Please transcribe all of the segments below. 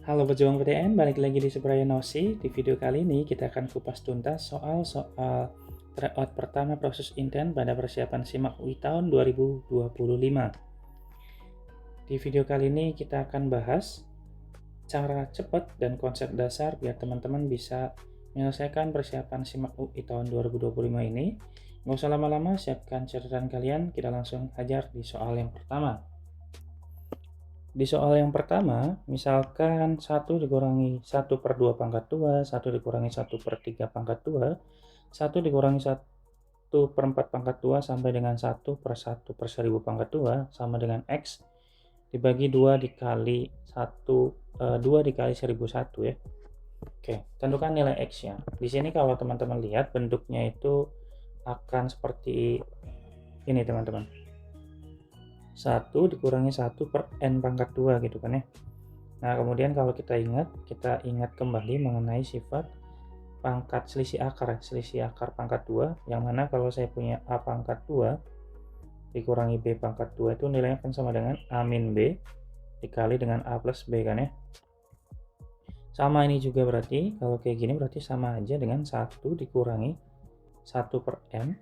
Halo pejuang PTN, balik lagi di Subrayanosi. Di video kali ini kita akan kupas tuntas soal-soal tryout pertama proses intent pada persiapan SIMAK UI tahun 2025. Di video kali ini kita akan bahas cara cepat dan konsep dasar biar teman-teman bisa menyelesaikan persiapan SIMAK UI tahun 2025 ini. Nggak usah lama-lama, siapkan catatan kalian, kita langsung hajar di soal yang pertama. Di soal yang pertama, misalkan 1 dikurangi 1 per 2 pangkat 2, 1 dikurangi 1 per 3 pangkat 2, 1 dikurangi 1 per 4 pangkat 2 sampai dengan 1 per 1 per 1000 pangkat 2 sama dengan X dibagi 2 dikali 2 dikali 1001 ya. Oke, tentukan nilai X-nya. Di sini kalau teman-teman lihat bentuknya itu akan seperti ini teman-teman. 1 dikurangi 1 per N pangkat 2 gitu kan ya. Nah, kemudian kalau kita ingat kembali mengenai sifat pangkat selisih akar pangkat 2, yang mana kalau saya punya A pangkat 2 dikurangi B pangkat 2 itu nilainya akan sama dengan A min B dikali dengan A plus B kan ya. Sama ini juga berarti, kalau kayak gini berarti sama aja dengan 1 dikurangi 1 per N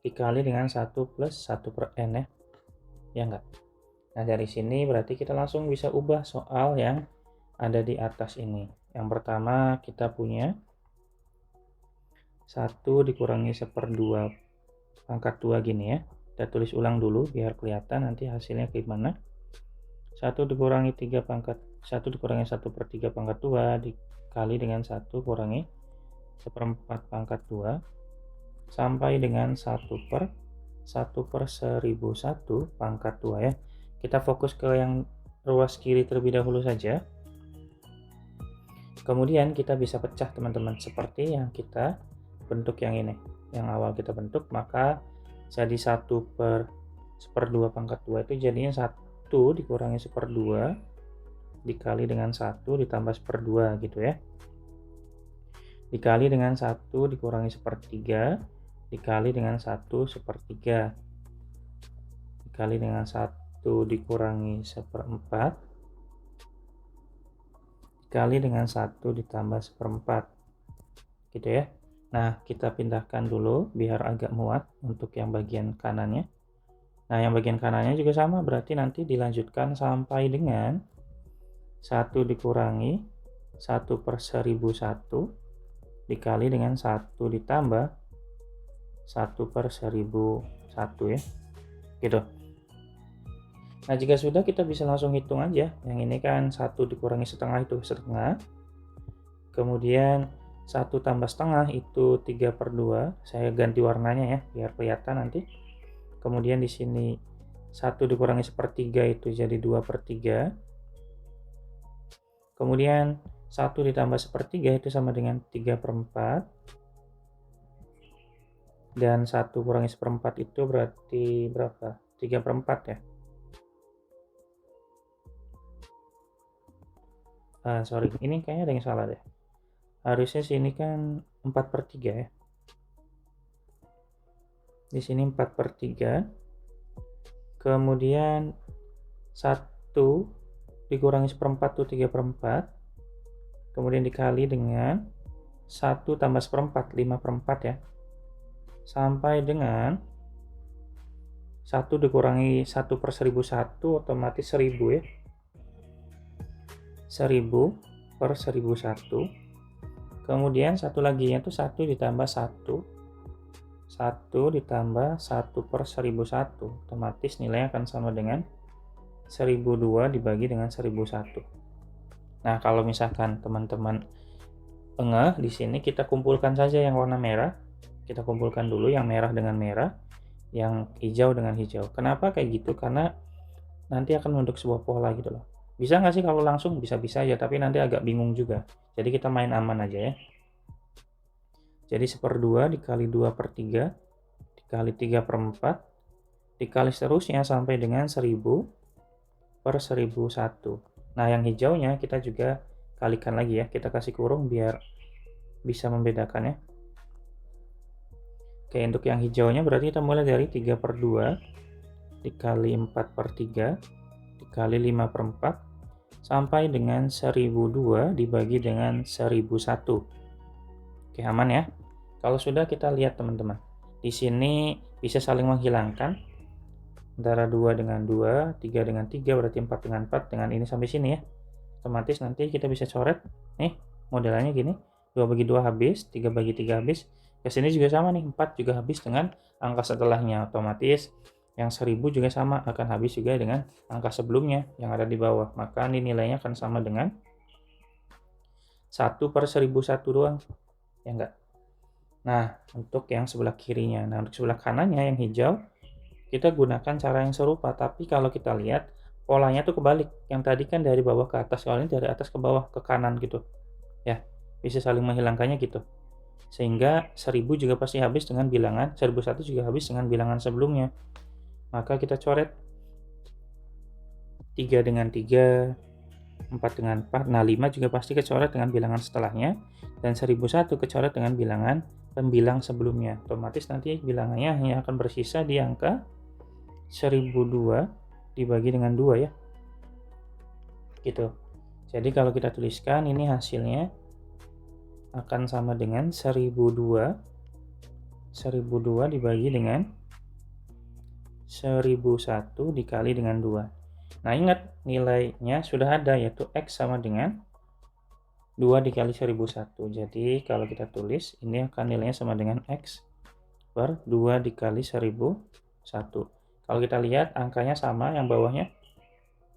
dikali dengan 1 plus 1 per N ya. Ya enggak? Nah, dari sini berarti kita langsung bisa ubah soal yang ada di atas ini. Yang pertama kita punya 1 dikurangi 1/2 pangkat 2 gini ya. Kita tulis ulang dulu biar kelihatan nanti hasilnya gimana. 1 dikurangi 1 dikurangi 1 per 3 pangkat 2 dikali dengan 1 kurangi 1/4 pangkat 2 sampai dengan 1 per 1001 pangkat 2 ya. Kita fokus ke yang ruas kiri terlebih dahulu saja. Kemudian kita bisa pecah teman-teman seperti yang kita bentuk yang ini. Yang awal kita bentuk, maka jadi 1 per 1/2 pangkat 2 itu jadinya 1 dikurangi 1/2 dikali dengan 1 ditambah 1/2 gitu ya. Dikali dengan 1 dikurangi 1/3 dikali dengan 1 1/3 dikali dengan 1 dikurangi 1/4 dikali dengan 1 ditambah 1/4 gitu ya. Nah, kita pindahkan dulu biar agak muat untuk yang bagian kanannya. Nah, yang bagian kanannya juga sama, berarti nanti dilanjutkan sampai dengan 1 dikurangi 1 per 1001 dikali dengan 1 ditambah 1 per 1001 ya, gitu. Nah, jika sudah kita bisa langsung hitung aja. Yang ini kan 1 dikurangi setengah itu setengah. Kemudian 1 tambah setengah itu 3/2. Saya ganti warnanya ya, biar kelihatan nanti. Kemudian di sini 1 dikurangi 1/3 itu jadi 2/3. Kemudian 1 ditambah 1/3 itu sama dengan 3/4. Dan 1 kurangi 1/4 itu berarti berapa? 3/4 ya. Sorry, ini kayaknya ada yang salah deh. Harusnya sini kan 4/3 ya. Di sini 4/3. Kemudian 1 dikurangi 1/4 itu 3/4. Kemudian dikali dengan 1 tambah 1/4, 5/4 ya. Sampai dengan 1 dikurangi 1 per 1001 otomatis 1000 ya. 1000 per 1001. Kemudian satu lagi yaitu 1 ditambah 1. 1 ditambah 1 per 1001. Otomatis nilainya akan sama dengan 1002 dibagi dengan 1001. Nah, kalau misalkan teman-teman engah di sini kita kumpulkan saja yang warna merah. Kita kumpulkan dulu yang merah dengan merah, yang hijau dengan hijau. Kenapa kayak gitu? Karena nanti akan membentuk sebuah pola gitu loh. Bisa nggak sih kalau langsung? Bisa-bisa aja, tapi nanti agak bingung juga. Jadi kita main aman aja ya. Jadi 1/2 dikali 2/3 dikali 3/4 dikali seterusnya sampai dengan 1000 per 1001. Nah, yang hijaunya kita juga kalikan lagi ya. Kita kasih kurung biar bisa membedakan ya. Oke, untuk yang hijaunya berarti kita mulai dari 3/2 dikali 4/3 dikali 5/4 sampai dengan 1002 dibagi dengan 1001. Oke, aman ya. Kalau sudah, kita lihat teman-teman. Di sini bisa saling menghilangkan antara 2 dengan 2, 3 dengan 3, berarti 4 dengan 4, dengan ini sampai sini ya. Otomatis nanti kita bisa coret nih, modelannya gini. 2 bagi 2 habis, 3 bagi 3 habis. Ke sini juga sama nih, 4 juga habis dengan angka setelahnya. Otomatis yang 1000 juga sama, akan habis juga dengan angka sebelumnya yang ada di bawah. Maka ini nilainya akan sama dengan 1/1001 doang. Ya enggak? Nah, untuk yang sebelah kirinya. Nah, untuk sebelah kanannya yang hijau, kita gunakan cara yang serupa. Tapi kalau kita lihat, polanya tuh kebalik. Yang tadi kan dari bawah ke atas, kalau ini dari atas ke bawah, ke kanan gitu. Ya, bisa saling menghilangkannya gitu. Sehingga 1000 juga pasti habis dengan bilangan, 1001 juga habis dengan bilangan sebelumnya. Maka kita coret 3 dengan 3, 4 dengan 4, nah 5 juga pasti kecoret dengan bilangan setelahnya, dan 1001 kecoret dengan bilangan pembilang sebelumnya. Otomatis nanti bilangannya hanya akan bersisa di angka 1002 dibagi dengan 2 ya. Gitu. Jadi kalau kita tuliskan, ini hasilnya akan sama dengan 1002 dibagi dengan 1001 dikali dengan 2. Nah, ingat nilainya sudah ada, yaitu X sama dengan 2 dikali 1001. Jadi kalau kita tulis, ini akan nilainya sama dengan X per 2 dikali 1001. Kalau kita lihat angkanya sama yang bawahnya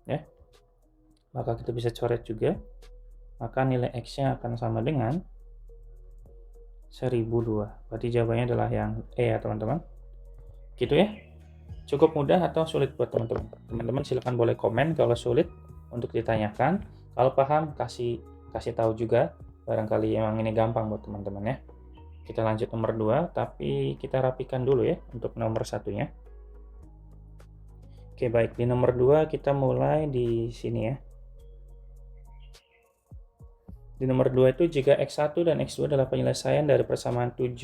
ya, maka kita bisa coret juga. Maka nilai X-nya akan sama dengan 1002. Berarti jawabannya adalah yang E ya teman-teman. Gitu ya. Cukup mudah atau sulit buat teman-teman? Teman-teman silahkan boleh komen kalau sulit untuk ditanyakan. Kalau paham, kasih tahu juga. Barangkali emang ini gampang buat teman-teman ya. Kita lanjut nomor 2, tapi kita rapikan dulu ya untuk nomor satunya. Oke, baik. Di nomor 2 kita mulai di sini ya. Di nomor 2 itu jika X1 dan X2 adalah penyelesaian dari persamaan 7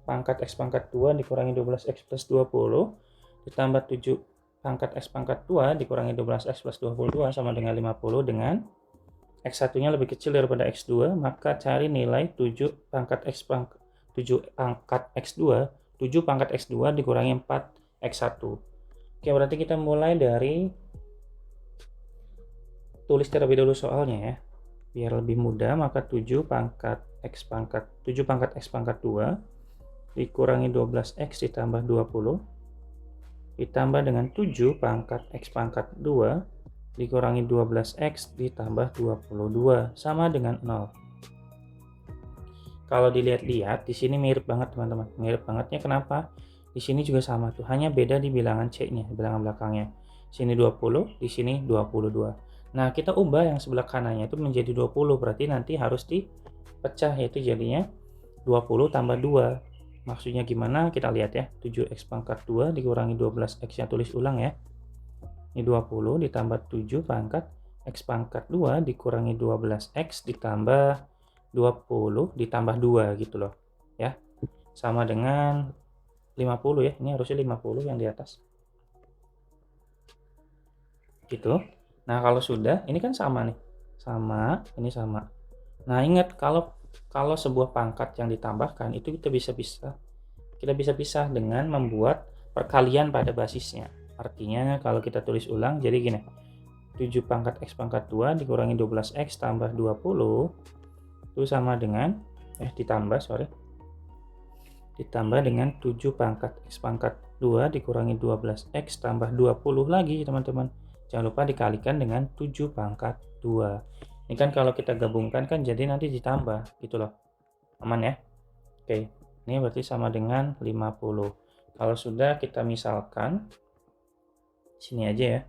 pangkat X pangkat 2 dikurangi 12X plus 20 ditambah 7 pangkat X pangkat 2 dikurangi 12X plus 22 sama dengan 50, dengan X1 nya lebih kecil daripada X2, maka cari nilai 7 pangkat X2 dikurangi 4 X1. Oke, berarti kita mulai dari tulis terlebih dahulu soalnya ya. Biar lebih mudah, maka 7 pangkat X pangkat 2 dikurangi 12X ditambah 20 ditambah dengan 7 pangkat X pangkat 2 dikurangi 12X ditambah 22 sama dengan 0. Kalau dilihat-lihat di sini mirip banget teman-teman. Mirip bangetnya kenapa? Di sini juga sama tuh, hanya beda di bilangan C-nya, bilangan belakangnya. Sini 20, di sini 22. Nah, kita ubah yang sebelah kanannya itu menjadi 20, berarti nanti harus dipecah, yaitu jadinya 20 tambah 2. Maksudnya gimana? Kita lihat ya. 7X pangkat 2 dikurangi 12X, yang tulis ulang ya. Ini 20 ditambah 7 pangkat X pangkat 2 dikurangi 12X ditambah 20 ditambah 2 gitu loh. Ya. Sama dengan 50 ya. Ini harusnya 50 yang di atas. Gitu. Nah, kalau sudah, ini kan sama nih. Sama, ini sama. Nah, ingat kalau sebuah pangkat yang ditambahkan itu kita bisa pisah dengan membuat perkalian pada basisnya. Artinya kalau kita tulis ulang jadi gini. 7 pangkat X pangkat 2 dikurangi 12X tambah 20 itu sama dengan ditambah dengan 7 pangkat X pangkat 2 dikurangi 12X tambah 20 lagi teman-teman. Jangan lupa dikalikan dengan 7 pangkat 2. Ini kan kalau kita gabungkan kan jadi nanti ditambah gitu loh. Aman ya? Oke, ini berarti sama dengan 50. Kalau sudah, kita misalkan sini aja ya.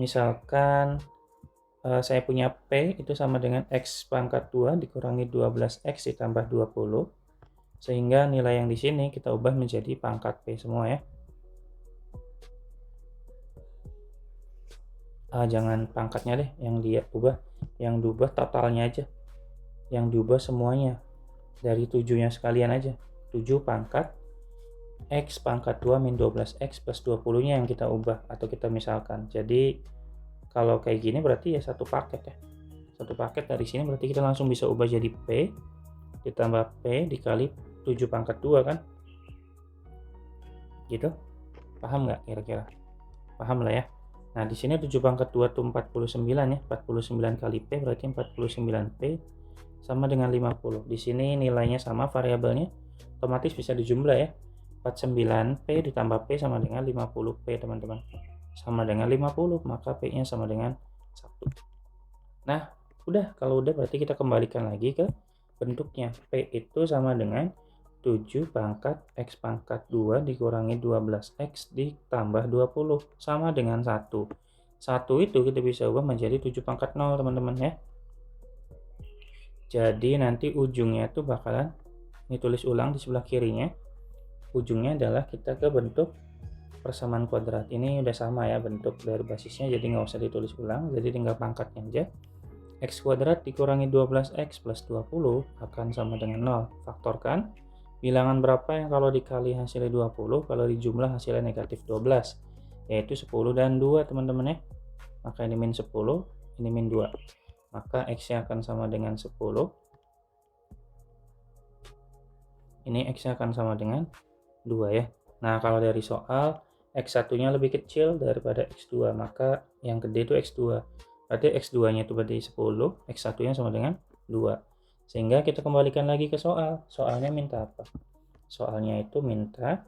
Misalkan saya punya P itu sama dengan X pangkat 2 dikurangi 12X ditambah 20. Sehingga nilai yang di sini kita ubah menjadi pangkat P semua ya. Jangan pangkatnya deh yang diubah, yang diubah totalnya aja, yang diubah semuanya dari 7-nya sekalian aja. 7 pangkat X pangkat 2 min 12X plus 20 nya yang kita ubah atau kita misalkan. Jadi Kalau kayak gini berarti ya satu paket ya. Satu paket dari sini berarti kita langsung bisa ubah jadi P ditambah P dikali 7 pangkat 2 kan. Gitu. Paham nggak kira-kira? Paham lah ya. Nah, di sini 7 pangkat 2 itu 49 ya. 49 kali P berarti 49P sama dengan 50. Di sini nilainya sama variabelnya. Otomatis bisa dijumlah ya. 49P ditambah P sama dengan 50P teman-teman. Sama dengan 50, maka P-nya sama dengan 1. Nah, udah. Kalau udah berarti kita kembalikan lagi ke bentuknya. P itu sama dengan 7 pangkat X pangkat 2 dikurangi 12X ditambah 20 sama dengan 1. 1 itu kita bisa ubah menjadi 7 pangkat 0 teman-teman ya. Jadi nanti ujungnya itu bakalan ditulis ulang di sebelah kirinya. Ujungnya adalah kita ke bentuk persamaan kuadrat. Ini udah sama ya bentuk dari basisnya, jadi nggak usah ditulis ulang, jadi tinggal pangkatnya aja. X kuadrat dikurangi 12X plus 20 akan sama dengan 0. Faktorkan. Bilangan berapa yang kalau dikali hasilnya 20, kalau dijumlah hasilnya negatif 12, yaitu 10 dan 2 teman-teman ya. Maka ini min 10, ini min 2. Maka X-nya akan sama dengan 10. Ini X-nya akan sama dengan 2 ya. Nah, kalau dari soal X1-nya lebih kecil daripada X2, maka yang gede itu X2. Berarti X2-nya itu berarti 10, X1-nya sama dengan 2. Sehingga kita kembalikan lagi ke soal. Soalnya minta apa? Soalnya itu minta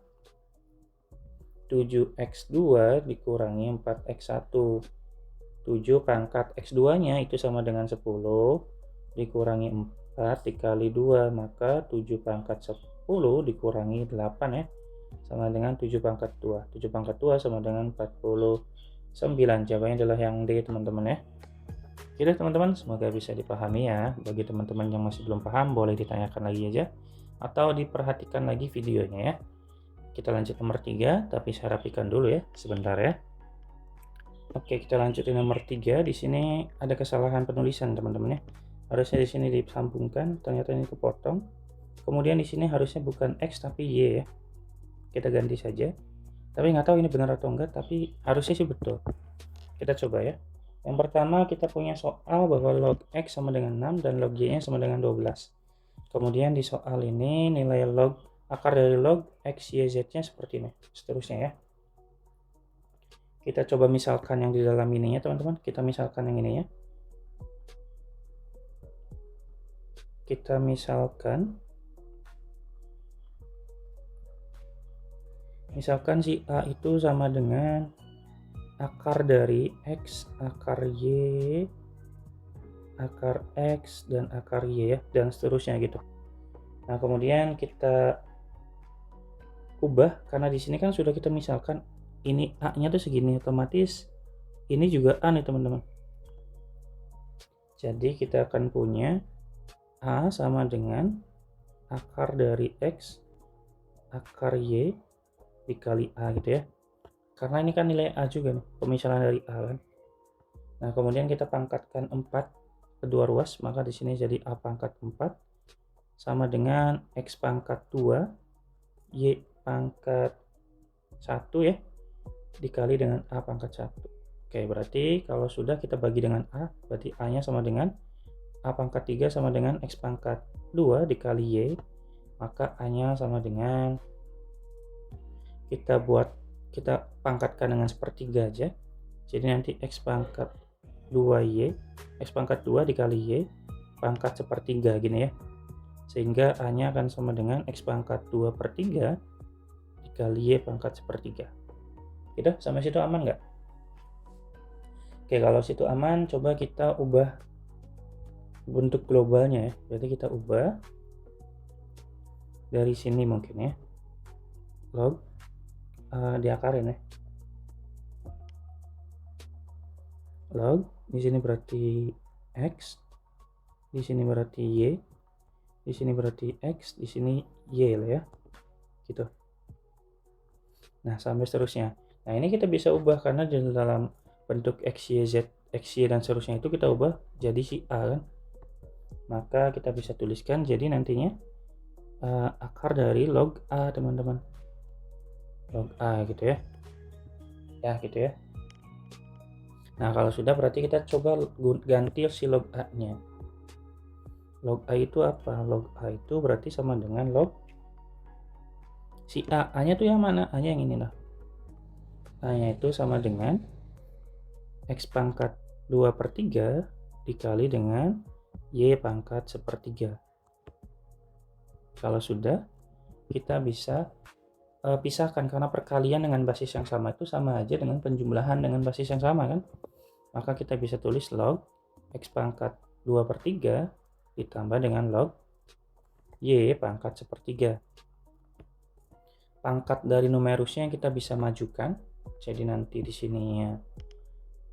7X2 dikurangi 4X1. 7 pangkat X2-nya itu sama dengan 10 dikurangi 4 dikali 2, maka 7 pangkat 10 dikurangi 8 ya, sama dengan 7 pangkat 2. 7 pangkat 2 sama dengan 49. Jawabannya adalah yang D teman-teman ya. Oke teman-teman, semoga bisa dipahami ya. Bagi teman-teman yang masih belum paham, boleh ditanyakan lagi aja atau diperhatikan lagi videonya ya. Kita lanjut nomor 3, tapi saya rapikan dulu ya, sebentar ya. Oke, kita lanjut di nomor 3. Di sini ada kesalahan penulisan teman-teman ya. Harusnya di sini disambungkan, ternyata ini kepotong. Kemudian di sini harusnya bukan X tapi Y ya. Kita ganti saja. Tapi nggak tahu ini benar atau enggak, tapi harusnya sih betul. Kita coba ya. Yang pertama kita punya soal bahwa log X sama dengan 6 dan log Y-nya sama dengan 12. Kemudian di soal ini nilai log akar dari log X, Y, Z-nya seperti ini. Seterusnya ya. Kita coba misalkan yang di dalam ininya teman-teman. Kita misalkan yang ininya. Kita misalkan si A itu sama dengan akar dari X, akar Y, akar X, dan akar Y ya, dan seterusnya gitu. Nah, kemudian kita ubah, karena di sini kan sudah kita misalkan ini A-nya tuh segini, otomatis ini juga A nih teman-teman. Jadi kita akan punya A sama dengan akar dari X, akar Y, dikali A gitu ya. Karena ini kan nilai A juga nih, pemisahan dari A kan. Nah, kemudian kita pangkatkan 4 kedua ruas, maka di sini jadi A pangkat 4 sama dengan X pangkat 2, Y pangkat 1 ya, dikali dengan A pangkat 1. Oke, berarti kalau sudah kita bagi dengan A, berarti A-nya sama dengan A pangkat 3 sama dengan X pangkat 2 dikali Y, maka A-nya sama dengan, kita pangkatkan dengan sepertiga aja. Jadi nanti X pangkat 2Y, X pangkat 2 dikali Y pangkat sepertiga gini ya. Sehingga A-nya akan sama dengan X pangkat 2 per 3 dikali Y pangkat sepertiga. Gitu, sampai situ aman nggak? Oke, kalau situ aman, coba kita ubah bentuk globalnya ya. Berarti kita ubah dari sini mungkin ya. Log diakarin ya. Log di sini berarti X, di sini berarti Y, di sini berarti X, di sini Y lah ya. Gitu. Nah, sampai seterusnya. Nah, ini kita bisa ubah karena di dalam bentuk X, Y, Z, X, Y dan seterusnya itu kita ubah jadi si A kan. Maka kita bisa tuliskan jadi nantinya akar dari log A teman-teman. Log A gitu ya. Ya gitu ya. Nah, kalau sudah berarti kita coba ganti si log A-nya. Log A itu apa? Log A itu berarti sama dengan log si A. A-nya tuh yang mana? A-nya yang ini lah. A-nya itu sama dengan X pangkat 2/3 dikali dengan Y pangkat 1/3. Kalau sudah, kita bisa pisahkan karena perkalian dengan basis yang sama itu sama aja dengan penjumlahan dengan basis yang sama kan. Maka kita bisa tulis log X pangkat 2/3 ditambah dengan log Y pangkat 1/3. Pangkat dari numerusnya yang kita bisa majukan. Jadi nanti di sini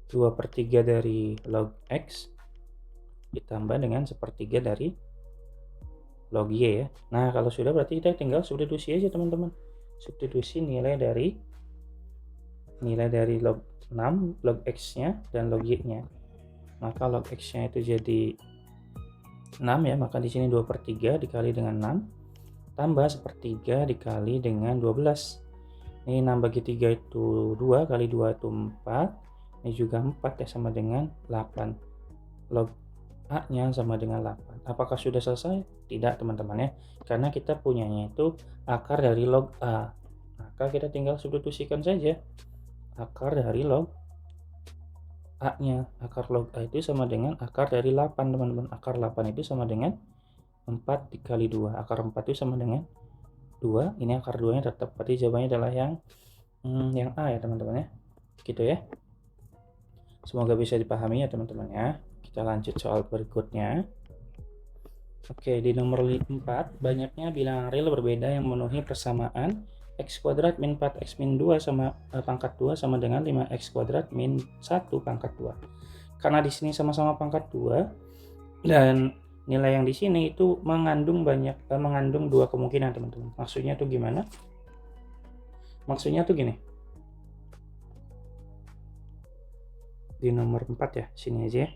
2/3 dari log X ditambah dengan 1/3 dari log Y ya. Nah, kalau sudah berarti kita tinggal substitusi aja teman-teman. Substitusi nilai dari log 6, log X-nya dan log Y-nya. Maka log X-nya itu jadi 6 ya, maka di sini 2/3 dikali dengan 6 tambah 1/3 dikali dengan 12. Ini 6 bagi 3 itu 2, kali 2 itu 4. Ini juga 4 ya, sama dengan 8. Log A-nya sama dengan 8. Apakah sudah selesai? Tidak teman-teman ya, karena kita punyanya itu akar dari log A. Maka kita tinggal substitusikan saja akar dari log A-nya. Akar log A itu sama dengan akar dari 8 teman-teman. Akar 8 itu sama dengan 4 dikali 2. Akar 4 itu sama dengan 2. Ini akar 2-nya tetap. Berarti jawabannya adalah yang A ya teman-teman ya. Gitu ya. Semoga bisa dipahami ya teman-teman ya. Kita lanjut soal berikutnya. Oke, di nomor 4, banyaknya bilangan real berbeda yang memenuhi persamaan x kuadrat min 4x min 2 sama pangkat 2 sama dengan 5x kuadrat min 1 pangkat 2. Karena di sini sama-sama pangkat 2 dan nilai yang di sini itu mengandung dua kemungkinan teman-teman. Maksudnya tuh gimana? Maksudnya tuh gini. Di nomor 4 ya, sini aja ya.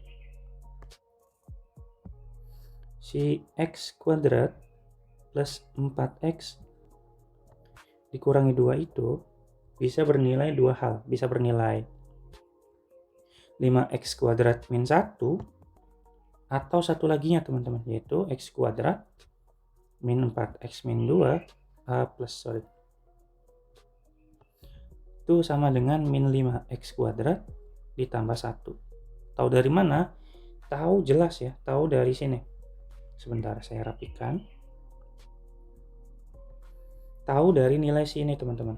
Si x kuadrat plus 4x dikurangi 2 itu bisa bernilai dua hal. Bisa bernilai 5x kuadrat min 1 atau satu laginya teman-teman, yaitu x kuadrat min 4x min 2 itu sama dengan min 5x kuadrat ditambah 1. Tahu dari mana? Tahu jelas ya, tahu dari sini. Sebentar saya rapikan. Tahu dari nilai sini teman-teman.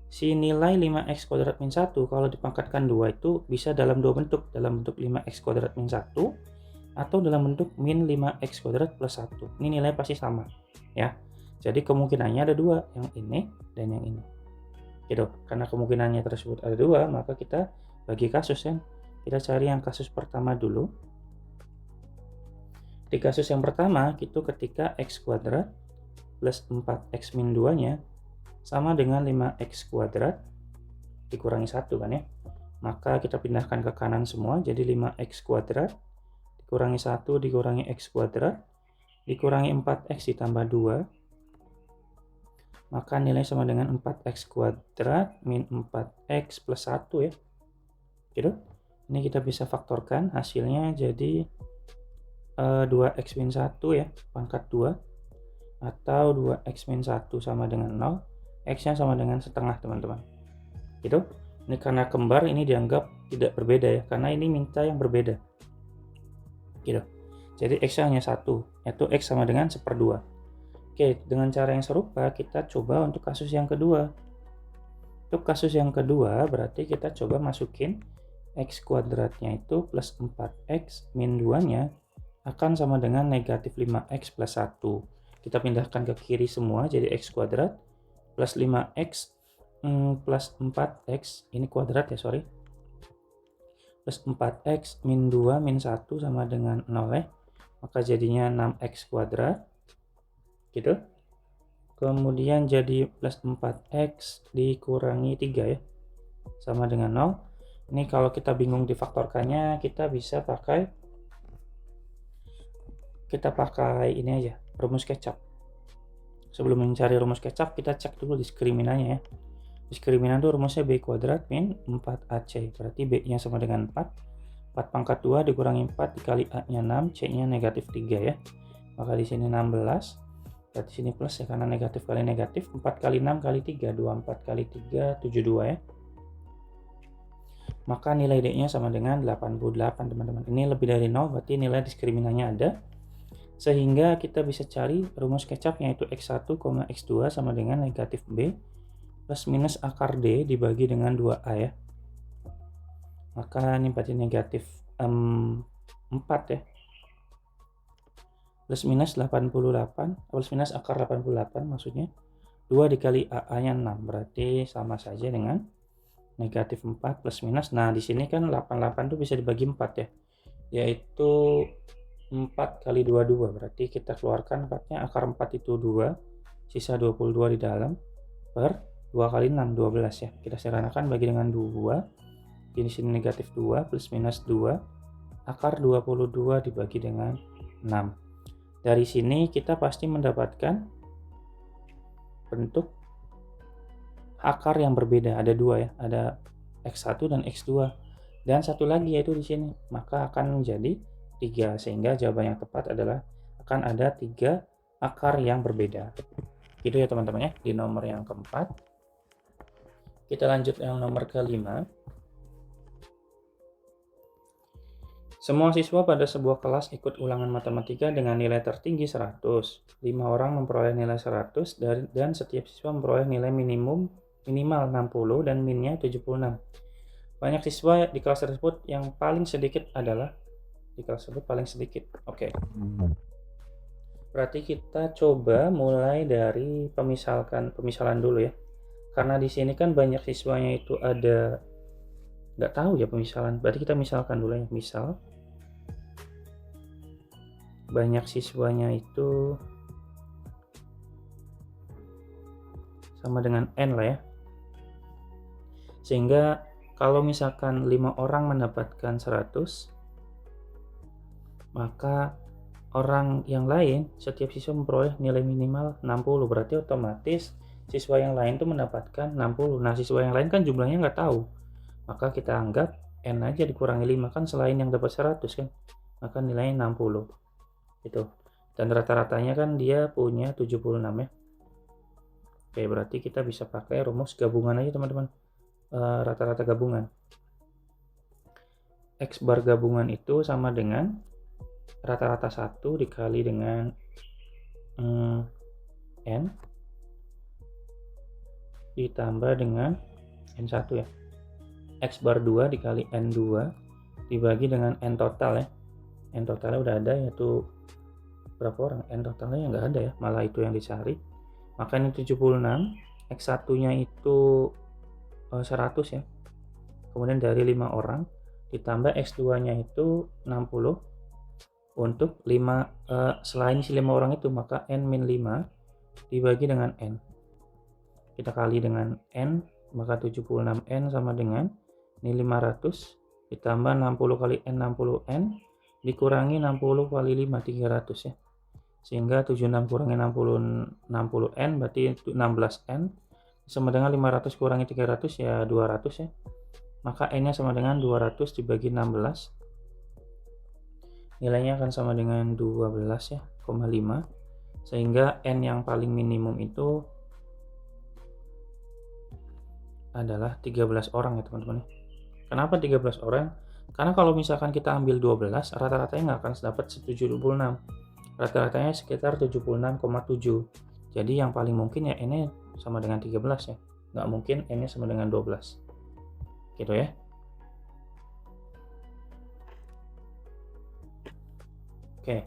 Si nilai 5x kuadrat min 1 kalau dipangkatkan 2 itu bisa dalam dua bentuk. Dalam bentuk 5x kuadrat min 1 atau dalam bentuk min 5x kuadrat plus 1. Ini nilai pasti sama ya. Jadi kemungkinannya ada dua, yang ini dan yang ini. Gitu. Karena kemungkinannya tersebut ada dua, maka kita bagi kasus ya. Kita cari yang kasus pertama dulu. Di kasus yang pertama, itu ketika x kuadrat plus 4x min 2-nya sama dengan 5x kuadrat dikurangi 1 kan ya. Maka kita pindahkan ke kanan semua, jadi 5x kuadrat dikurangi 1 dikurangi x kuadrat dikurangi 4x ditambah 2. Maka nilai sama dengan 4x kuadrat min 4x plus 1 ya. Gitu. Ini kita bisa faktorkan, hasilnya jadi 2x min 1 ya, pangkat 2. Atau 2x min 1 sama dengan 0. X-nya sama dengan setengah teman-teman. Gitu. Ini karena kembar ini dianggap tidak berbeda ya, karena ini minta yang berbeda. Gitu. Jadi X-nya hanya 1, yaitu X sama dengan 1/2. Oke, dengan cara yang serupa kita coba untuk kasus yang kedua. Untuk kasus yang kedua berarti kita coba masukin X kuadratnya itu plus 4x min 2-nya akan sama dengan negatif 5x plus 1. Kita pindahkan ke kiri semua, jadi x kuadrat plus 5x plus 4x, ini kuadrat ya, sorry. Plus 4x min 2 min 1 sama dengan 0 ya. Maka jadinya 6x kuadrat. Gitu. Kemudian jadi plus 4x dikurangi 3 ya. Sama dengan 0. Ini kalau kita bingung difaktorkannya, kita bisa pakai ini aja, rumus kecap. Sebelum mencari rumus kecap, kita cek dulu diskriminannya ya. Diskriminan itu rumusnya B kuadrat min 4AC. Berarti B-nya sama dengan 4. 4 pangkat 2 dikurangi 4 dikali A-nya 6, C-nya negatif 3 ya. Maka di sini 16. Berarti sini plus ya, karena negatif kali negatif. 4 kali 6 kali 3, 24 kali 3, 72 ya. Maka nilai D-nya sama dengan 88 teman-teman. Ini lebih dari 0, berarti nilai diskriminannya ada. Sehingga kita bisa cari rumus kecapnya, yaitu X1, X2 sama dengan negatif B plus minus akar D dibagi dengan 2A ya. Maka ini berarti negatif 4 ya. Plus minus 88, plus minus akar 88 maksudnya. 2 dikali AA-nya 6, berarti sama saja dengan negatif 4 plus minus. Nah, di sini kan 88 itu bisa dibagi 4 ya. Yaitu 4 kali 22, berarti kita keluarkan 4-nya, akar 4 itu 2, sisa 22 di dalam, per 2 kali 6, 12 ya. Kita sederhanakan bagi dengan 2, di sini negatif 2 plus minus 2, akar 22 dibagi dengan 6. Dari sini kita pasti mendapatkan bentuk akar yang berbeda, ada 2 ya, ada X1 dan X2. Dan satu lagi yaitu di sini, maka akan menjadi 3, sehingga jawaban yang tepat adalah akan ada 3 akar yang berbeda. Gitu ya teman-teman ya, di nomor yang keempat. Kita lanjut yang nomor kelima. Semua siswa pada sebuah kelas ikut ulangan matematika dengan nilai tertinggi 100. 5 orang memperoleh nilai 100 dan setiap siswa memperoleh nilai minimal 60 dan minnya 76. Banyak siswa di kelas tersebut yang paling sedikit adalah di kelas tersebut paling sedikit. Oke. Berarti kita coba mulai dari pemisalan dulu ya. Karena di sini kan banyak siswanya itu ada, nggak tahu ya pemisalan. Berarti kita misalkan dulu ya. Misal banyak siswanya itu sama dengan N lah ya. Sehingga kalau misalkan 5 orang mendapatkan 100, maka orang yang lain, setiap siswa memperoleh nilai minimal 60. Berarti otomatis siswa yang lain itu mendapatkan 60. Nah, siswa yang lain kan jumlahnya nggak tahu. Maka kita anggap N aja dikurangi 5, kan selain yang dapat 100 kan. Maka nilainya 60. Gitu. Dan rata-ratanya kan dia punya 76 ya. Oke, berarti kita bisa pakai rumus gabungan aja teman-teman. Rata-rata gabungan. X bar gabungan itu sama dengan rata-rata 1 dikali dengan N ditambah dengan N1 ya. X bar 2 dikali N2 dibagi dengan N total ya. N totalnya udah ada, yaitu berapa orang? N totalnya nggak ada ya, malah itu yang dicari. Maka ini 76, X1 nya itu 100 ya. Kemudian dari 5 orang ditambah X2 nya itu 60 untuk 5 selain si 5 orang itu, maka N-5 dibagi dengan N. Kita kali dengan N, maka 76N sama dengan ini 500 ditambah 60 kali N 60N dikurangi 60 kali 5 300 ya. Sehingga 76 kurangi 60N berarti 16N sama dengan 500 kurangi 300 ya 200 ya. Maka N nya sama dengan 200 dibagi 16. Nilainya akan sama dengan 12 ya, 5. Sehingga N yang paling minimum itu adalah 13 orang ya teman-teman. Kenapa 13 orang? Karena kalau misalkan kita ambil 12, rata-ratanya nggak akan dapat 76. Rata-ratanya sekitar 76,7. Jadi yang paling mungkin ya N-nya sama dengan 13 ya. Nggak mungkin N-nya sama dengan 12. Gitu ya. Oke.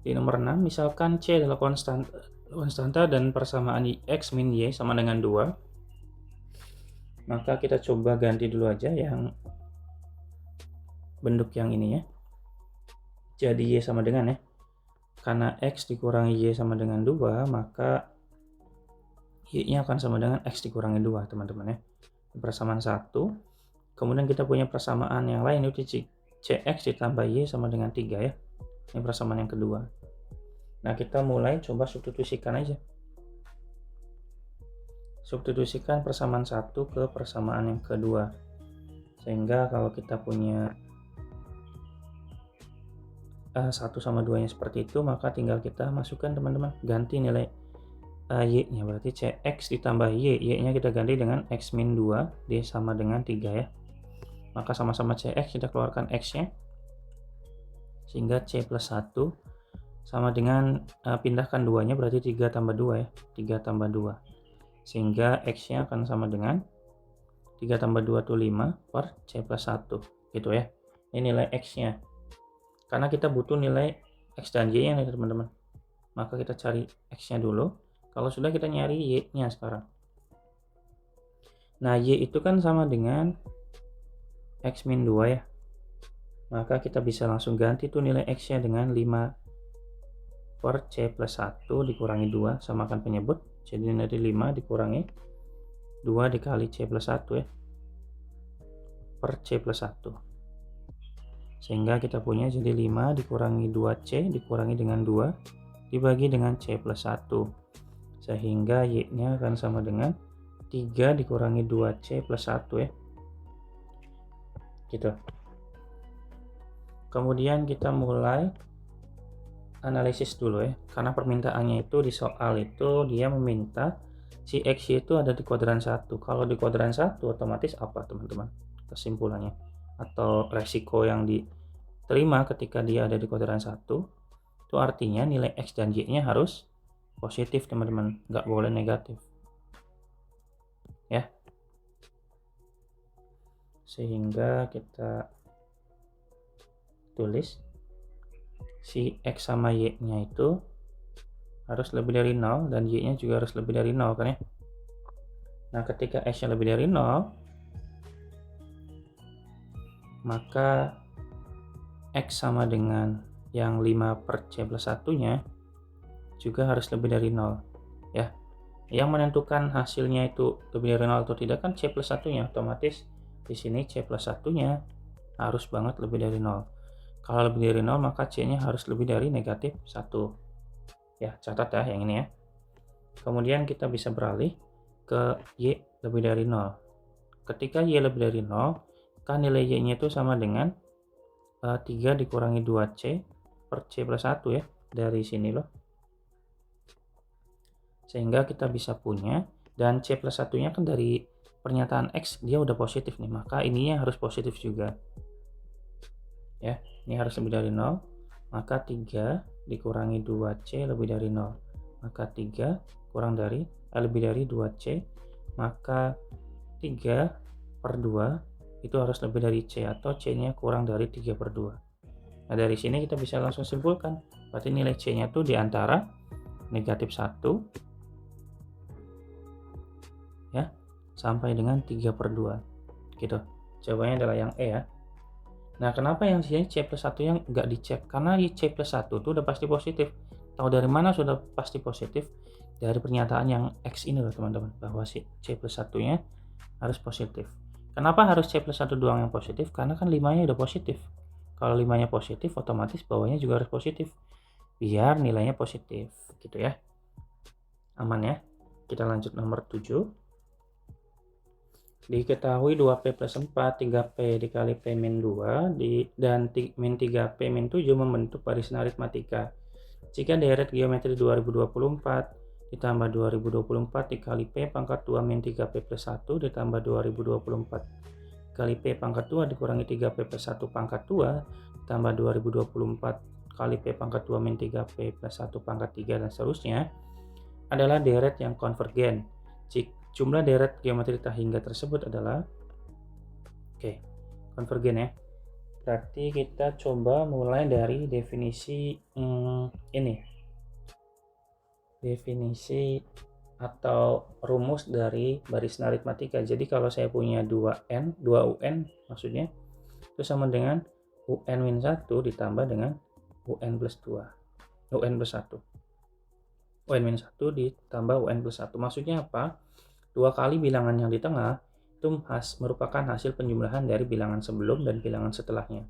Di nomor 6, misalkan C adalah konstanta dan persamaan X min Y sama dengan 2. Maka kita coba ganti dulu aja yang bentuk yang ini ya. Jadi Y sama dengan ya. Karena X dikurangi Y sama dengan 2, maka Y-nya akan sama dengan X dikurangi 2 teman-teman ya. Persamaan 1. Kemudian kita punya persamaan yang lain, itu CX ditambah Y sama dengan 3 ya. Ini persamaan yang kedua. Nah, kita mulai coba substitusikan aja. substitusikan persamaan 1 ke persamaan yang kedua. Sehingga kalau kita punya 1 sama 2 nya seperti itu, maka tinggal kita masukkan teman-teman, ganti nilai y-nya, berarti cx ditambah y-nya kita ganti dengan x min 2, d sama dengan 3 ya. Maka sama-sama cx, kita keluarkan x-nya, sehingga c plus 1 sama dengan pindahkan 2-nya, berarti 3 tambah 2 ya, 3 tambah 2. Sehingga x-nya akan sama dengan 3 tambah 2 itu 5 per c plus 1 gitu ya. Ini nilai x-nya. Karena kita butuh nilai x dan y-nya nih teman-teman. Maka kita cari x-nya dulu. Kalau sudah, kita nyari y-nya sekarang. Nah, y itu kan sama dengan x min 2 ya. Maka kita bisa langsung ganti tuh nilai x-nya dengan 5 per c plus 1 dikurangi 2, samakan penyebut. Jadi dari 5 dikurangi 2 dikali c plus 1 ya, per c plus 1. Sehingga kita punya jadi 5 dikurangi 2c dikurangi dengan 2 dibagi dengan c plus 1. Sehingga y-nya akan sama dengan 3 dikurangi 2c plus 1 ya. Gitu. Kemudian kita mulai analisis dulu ya. Karena permintaannya itu di soal itu dia meminta si x itu ada di kuadran 1. Kalau di kuadran 1 otomatis apa teman-teman kesimpulannya atau resiko yang diterima ketika dia ada di kuadran 1 itu artinya nilai x dan y nya harus positif teman-teman, nggak boleh negatif ya. Sehingga kita tulis si x sama y nya itu harus lebih dari 0 dan y nya juga harus lebih dari 0 kan ya. Nah, ketika x nya lebih dari 0 maka x sama dengan yang 5 per c plus 1 nya juga harus lebih dari 0 ya. Yang menentukan hasilnya itu lebih dari 0 atau tidak kan c plus 1 nya, otomatis di sini c plus 1 nya harus banget lebih dari 0. Kalau lebih dari 0 maka c nya harus lebih dari negatif 1 ya, catat ya yang ini ya. Kemudian kita bisa beralih ke y lebih dari 0. Ketika y lebih dari 0 kan nilai y nya itu sama dengan 3 dikurangi 2c per c plus 1 ya, dari sini loh. Sehingga kita bisa punya, dan c plus 1 nya kan dari pernyataan x dia udah positif nih, maka ininya harus positif juga ya. Ini harus lebih dari 0, maka 3 dikurangi 2c lebih dari 0, maka 3 kurang dari lebih dari 2c, maka 3 per 2 itu harus lebih dari c, atau c nya kurang dari 3 per 2. Nah, dari sini kita bisa langsung simpulkan, berarti nilai c nya itu diantara negatif 1 ya sampai dengan 3 per 2 gitu. Jawabannya adalah yang E ya. Nah, kenapa yang sini c plus 1 yang nggak dicek? Karena di c plus 1 itu udah pasti positif. Tahu dari mana sudah pasti positif? Dari pernyataan yang x ini loh teman-teman, bahwa si c plus 1 nya harus positif. Kenapa harus c plus 1 doang yang positif? Karena kan 5 nya udah positif. Kalau 5 nya positif, otomatis bawahnya juga harus positif, biar nilainya positif gitu ya. Aman ya. Kita lanjut nomor 7. Diketahui 2P plus 4, 3P dikali P min 2 dan min 3P min 7 membentuk barisan aritmatika. Jika deret geometri 2024 ditambah 2024 dikali P pangkat 2 min 3P plus 1 ditambah 2024 kali P pangkat 2 dikurangi 3P plus 1 pangkat 2 ditambah 2024 kali P pangkat 2 min 3P plus 1 pangkat 3 dan seterusnya adalah deret yang konvergen. Jumlah deret geometri tak hingga tersebut adalah konvergen ya. Berarti kita coba mulai dari definisi ini. Definisi atau rumus dari barisan aritmatika. Jadi kalau saya punya 2 UN maksudnya, itu sama dengan UN min 1 ditambah dengan UN plus 2. UN plus 1. UN min 1 ditambah UN plus 1. Maksudnya apa? 2 kali bilangan yang di tengah itu merupakan hasil penjumlahan dari bilangan sebelum dan bilangan setelahnya.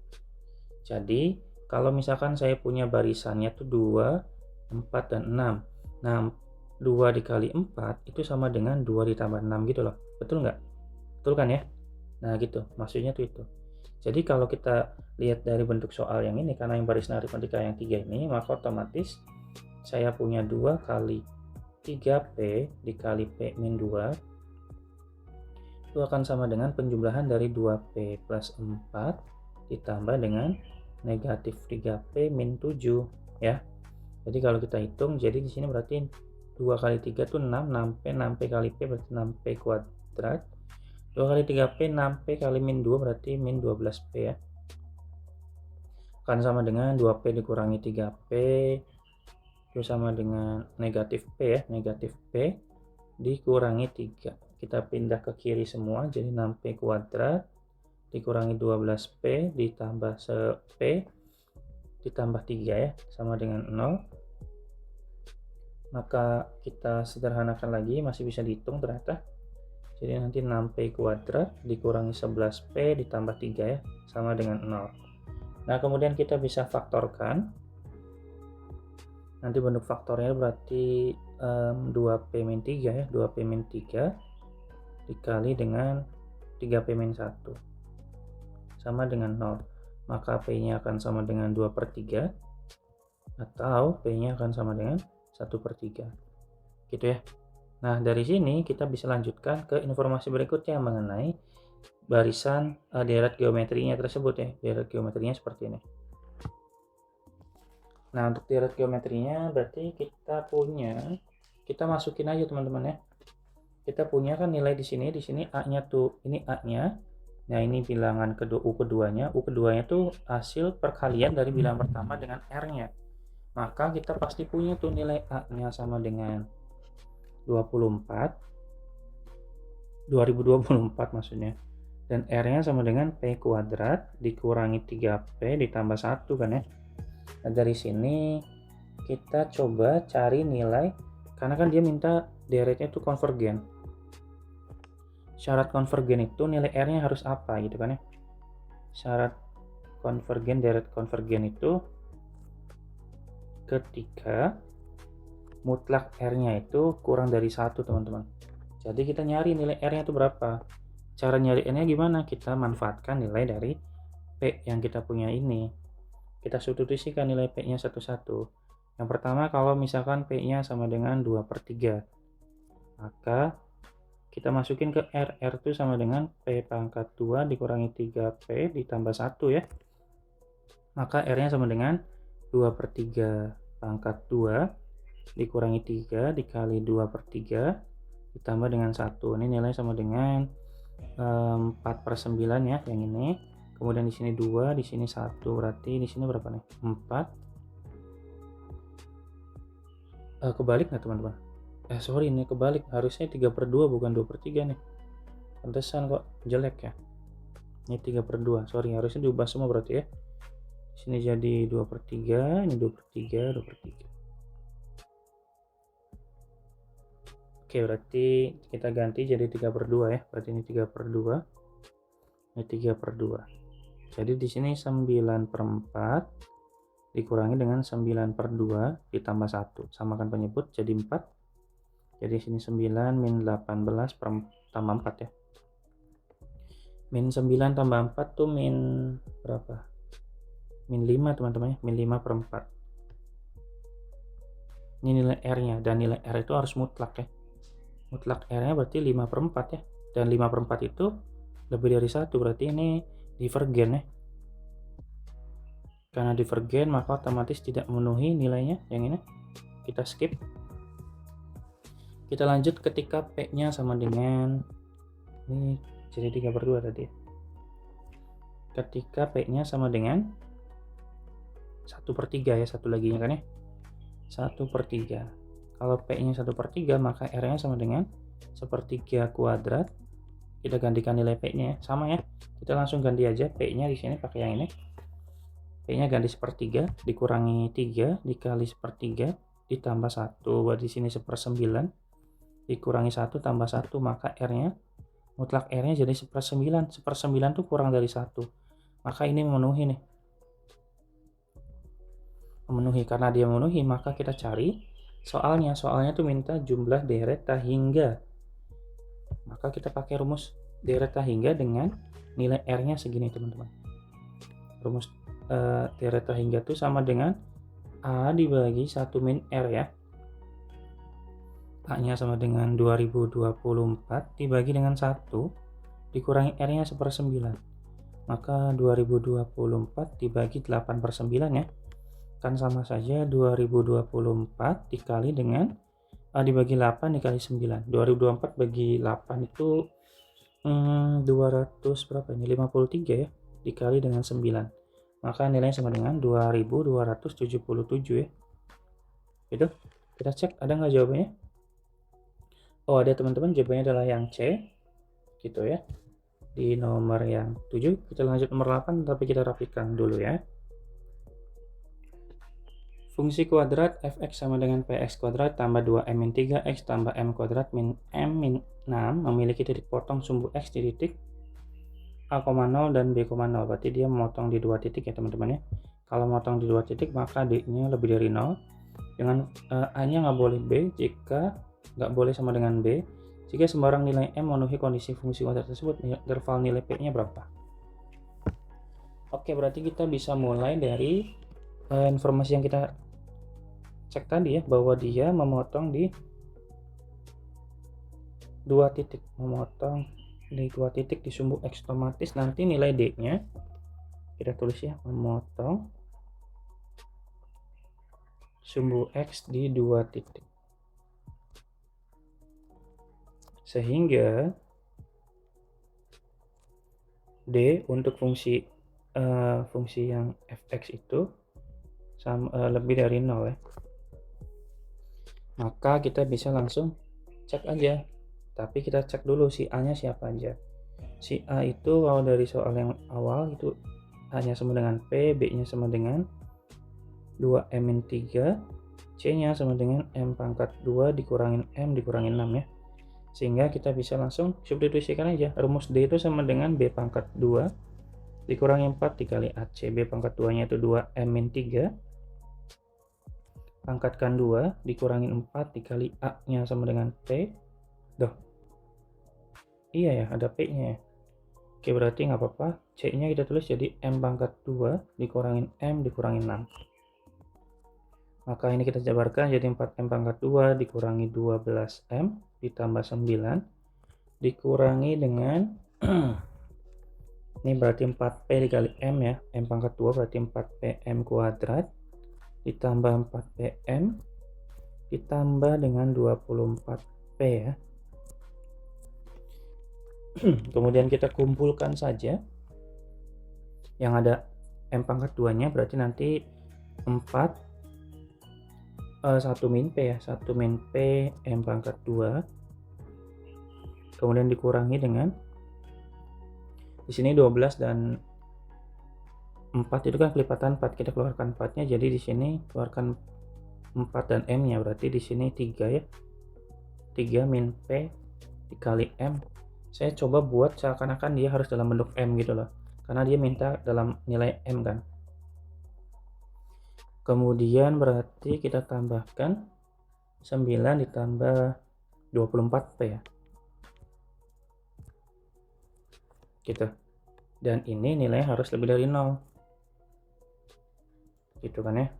Jadi kalau misalkan saya punya barisannya tuh 2, 4, dan 6. Nah, 2 dikali 4 itu sama dengan 2 ditambah 6 gitu loh. Betul nggak? Betul kan ya? Nah gitu, maksudnya tuh itu. Jadi kalau kita lihat dari bentuk soal yang ini, karena yang baris aritmatika yang 3 ini, maka otomatis saya punya 2 kali 3P dikali P min 2 itu akan sama dengan penjumlahan dari 2P plus 4 ditambah dengan negatif 3P min 7 ya. Jadi kalau kita hitung, jadi di sini berarti 2 kali 3 itu 6, 6P, 6P kali P berarti 6P kuadrat. 2 kali 3P, 6P kali min 2 berarti min 12P ya. Akan sama dengan 2P dikurangi 3P, itu sama dengan negatif P ya, negatif P dikurangi 3. Kita pindah ke kiri semua, jadi 6P kuadrat dikurangi 12P ditambah P ditambah 3 ya, sama dengan 0. Maka kita sederhanakan lagi, masih bisa dihitung ternyata. Jadi nanti 6P kuadrat dikurangi 11P ditambah 3 ya, sama dengan 0. Nah, kemudian kita bisa faktorkan. Nanti bentuk faktornya berarti 2P min 3 ya, 2P min 3 dikali dengan 3P min 1 sama dengan 0. Maka P-nya akan sama dengan 2/3 atau P-nya akan sama dengan 1/3 gitu ya. Nah, dari sini kita bisa lanjutkan ke informasi berikutnya mengenai barisan deret geometrinya tersebut ya. Deret geometrinya seperti ini. Nah, untuk deret geometrinya berarti kita masukin aja teman-teman ya. Kita punya kan nilai di sini A-nya tuh, ini A-nya. Nah, ini bilangan U keduanya tuh hasil perkalian dari bilangan pertama dengan R-nya. Maka kita pasti punya tuh nilai A-nya sama dengan 2024 maksudnya. Dan R-nya sama dengan P kuadrat dikurangi 3P ditambah 1 kan ya. Nah, dari sini kita coba cari nilai, karena kan dia minta deretnya itu konvergen. Syarat konvergen itu nilai R-nya harus apa gitu kan ya. Syarat konvergen, deret konvergen itu ketika mutlak R-nya itu kurang dari 1 teman-teman. Jadi kita nyari nilai R-nya itu berapa. Cara nyari R-nya gimana? Kita manfaatkan nilai dari P yang kita punya ini. Kita substitusikan nilai P-nya satu-satu. Yang pertama, kalau misalkan P-nya sama dengan 2/3, maka kita masukin ke R. R itu sama dengan P pangkat 2 dikurangi 3P ditambah 1 ya. Maka R-nya sama dengan 2/3 pangkat 2 dikurangi 3 dikali 2/3 ditambah dengan 1. Ini nilai sama dengan 4/9 ya, yang ini. Kemudian di sini 2, di sini 1, berarti di sini berapa nih? 4. Kebalik nggak teman-teman? Sorry, ini kebalik. Harusnya 3/2 bukan 2/3 nih. Pantesan kok jelek ya. Ini 3/2. Sorry, harusnya diubah semua berarti ya. Di sini jadi 2/3, ini 2/3, 2/3. Oke, berarti kita ganti jadi 3/2 ya. Berarti ini 3/2. Ini 3/2. Jadi di sini 9/4 dikurangi dengan 9/2 ditambah 1. Samakan penyebut jadi 4. Jadi sini 9 min 18 tambah 4 ya. Min 9 tambah 4 tuh min berapa? Min 5 teman-teman ya. Min 5/4. Ini nilai R-nya, dan nilai R itu harus mutlak ya. Mutlak R-nya berarti 5/4 ya. Dan 5/4 itu lebih dari 1, berarti ini divergen ya. Karena divergen maka otomatis tidak memenuhi nilainya, yang ini kita skip. Kita lanjut ketika P-nya sama dengan, ini jadi 3/2 tadi ya. Ketika P-nya sama dengan 1/3 ya, satu lagi kan ya, 1/3. Kalau P-nya 1/3 maka R-nya sama dengan 1/3 kuadrat. Kita gantikan nilai P-nya ya, sama ya. Kita langsung ganti aja P-nya di sini pakai yang ini. P-nya ganti 1/3 dikurangi 3 dikali 1/3 ditambah 1. Buat di sini 1/9 dikurangi 1 tambah 1, maka R-nya, mutlak R-nya jadi 1/9. 1/9 itu kurang dari 1. Maka ini memenuhi nih. Memenuhi, karena dia memenuhi maka kita cari soalnya tuh minta jumlah dereta hingga. Maka kita pakai rumus dereta hingga dengan nilai R-nya segini, teman-teman. Rumus dereta hingga itu sama dengan A dibagi 1 min R ya. A-nya sama dengan 2024 dibagi dengan 1 dikurangi R-nya 1/9. Maka 2024 dibagi 8/9 ya. Kan sama saja 2024 dikali dengan dibagi 8 dikali 9. 2024 bagi 8 itu 200 berapa ini? 53 ya, dikali dengan 9. Maka nilainya sama dengan 2277 ya. Itu kita cek ada nggak jawabannya? Oh, ada teman-teman, jawabannya adalah yang C. Gitu ya. Di nomor yang 7, kita lanjut nomor 8 tapi kita rapikan dulu ya. Fungsi kuadrat fx sama dengan px kuadrat tambah 2m min 3x tambah m kuadrat min m min 6 memiliki titik potong sumbu x di titik A,0 dan B,0. Berarti dia memotong di 2 titik ya teman-teman ya. Kalau memotong di 2 titik maka D-nya lebih dari 0. Dengan A-nya nggak boleh B, jika nggak boleh sama dengan B, jika sembarang nilai M memenuhi kondisi fungsi kuadrat tersebut, interval nilai P-nya berapa? Oke, berarti kita bisa mulai dari informasi yang kita cek tadi ya, bahwa dia memotong di 2 titik, memotong di 2 titik di sumbu X, otomatis nanti nilai D-nya kita tulis ya, memotong sumbu X di 2 titik. Sehingga D untuk fungsi yang fx itu lebih dari 0 ya. Maka kita bisa langsung cek aja. Tapi kita cek dulu si A-nya siapa aja. Si A itu kalau dari soal yang awal itu A-nya sama dengan P, B-nya sama dengan 2M min 3, C-nya sama dengan M pangkat 2 dikurangin M dikurangin 6 ya. Sehingga kita bisa langsung substitusikan aja. Rumus D itu sama dengan B pangkat 2 dikurangi 4 dikali AC. B pangkat 2 nya itu 2M min 3 pangkatkan 2 dikurangi 4 dikali A nya sama dengan P. Iya ya, ada P nya ya. Oke, berarti nggak apa-apa, C nya kita tulis jadi M pangkat 2 dikurangin M dikurangin 6. Maka ini kita jabarkan jadi 4M pangkat 2 dikurangi 12M ditambah 9 dikurangi dengan ini berarti 4P dikali M ya, M pangkat 2 berarti 4PM kuadrat ditambah 4PM ditambah dengan 24P ya. Kemudian kita kumpulkan saja yang ada M pangkat 2 nya, berarti nanti 4 1 min P ya, 1 min P M pangkat 2 kemudian dikurangi dengan di sini 12 dan 4 itu kan kelipatan 4, kita keluarkan 4 nya, jadi di sini keluarkan 4 dan M nya, berarti di sini 3 ya, 3 min P dikali M. Saya coba buat seakan-akan dia harus dalam bentuk M gitu loh, karena dia minta dalam nilai M kan. Kemudian berarti kita tambahkan 9 ditambah 24P ya. Gitu. Dan ini nilainya harus lebih dari 0. Gitu kan ya.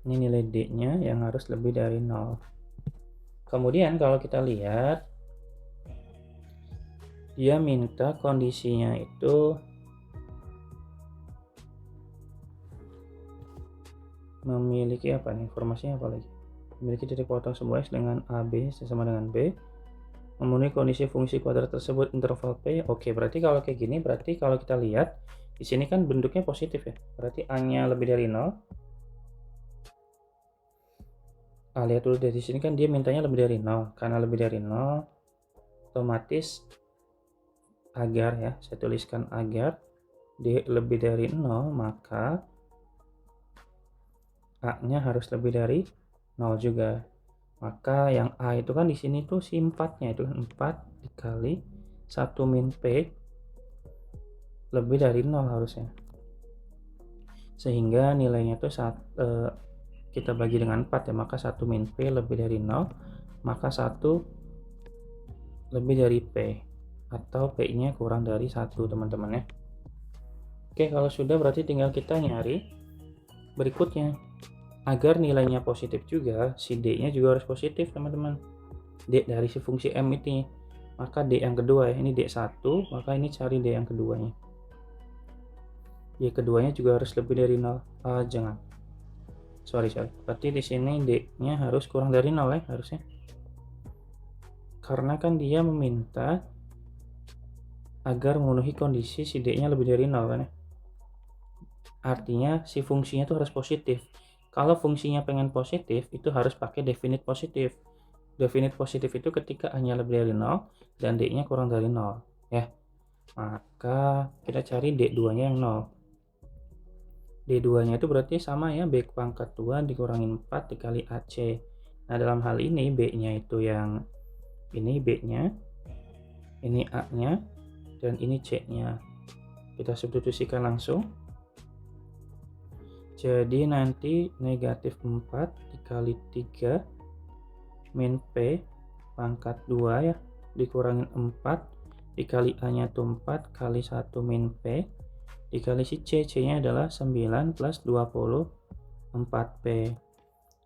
Ini nilai D-nya yang harus lebih dari 0. Kemudian kalau kita lihat, dia minta kondisinya itu memiliki apa nih, informasinya apa lagi? Memiliki titik potong sumbu X dengan AB sama dengan B, memenuhi kondisi fungsi kuadrat tersebut interval P. Oke, berarti kalau kayak gini, berarti kalau kita lihat di sini kan bentuknya positif ya, berarti A-nya lebih dari 0. Lihat dulu dari sini kan dia mintanya lebih dari 0, karena lebih dari 0 otomatis agar ya, saya tuliskan agar D lebih dari 0, maka A-nya harus lebih dari 0 juga. Maka yang A itu kan di sini tuh si 4-nya itu 4 dikali 1 min P lebih dari 0 harusnya. Sehingga nilainya tuh kita bagi dengan 4 ya, maka 1 min P lebih dari 0, maka 1 lebih dari P, atau P-nya kurang dari 1 teman-teman ya. Oke, kalau sudah berarti tinggal kita nyari berikutnya. Agar nilainya positif juga, si D-nya juga harus positif teman-teman. D dari si fungsi M ini, maka D yang kedua ya, ini D1, maka ini cari D yang keduanya. D keduanya juga harus lebih dari 0. Jangan. Sorry. Berarti di sini D-nya harus kurang dari 0 ya, harusnya. Karena kan dia meminta agar memenuhi kondisi si D-nya lebih dari 0 kan ya. Artinya si fungsinya itu harus positif. Kalau fungsinya pengen positif, itu harus pakai definite positif. Definite positif itu ketika A-nya lebih dari 0 dan D-nya kurang dari 0 ya. Maka kita cari D2-nya yang 0. D2-nya itu berarti sama ya, B pangkat 2 dikurangin 4 dikali AC. Nah, dalam hal ini B-nya itu yang ini B-nya, ini A-nya, dan ini C-nya. Kita substitusikan langsung. Jadi nanti negatif 4 dikali 3 min P pangkat 2 ya, dikurangin 4 dikali A-nya itu 4 kali 1 min P dikali si C-nya adalah 9 plus 24P.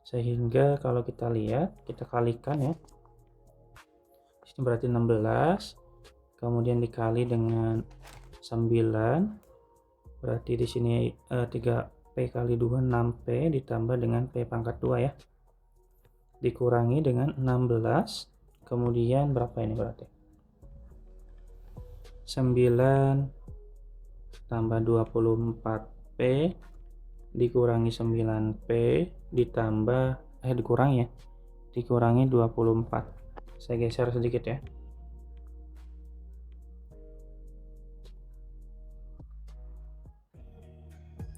Sehingga kalau kita lihat, kita kalikan ya. Ini berarti 16, kemudian dikali dengan 9, berarti di sini 3P kali 2 6P ditambah dengan P pangkat 2 ya. Dikurangi dengan 16, kemudian berapa ini berarti? 9 tambah 24P dikurangi 9P ditambah dikurangi ya, dikurangi 24. Saya geser sedikit ya.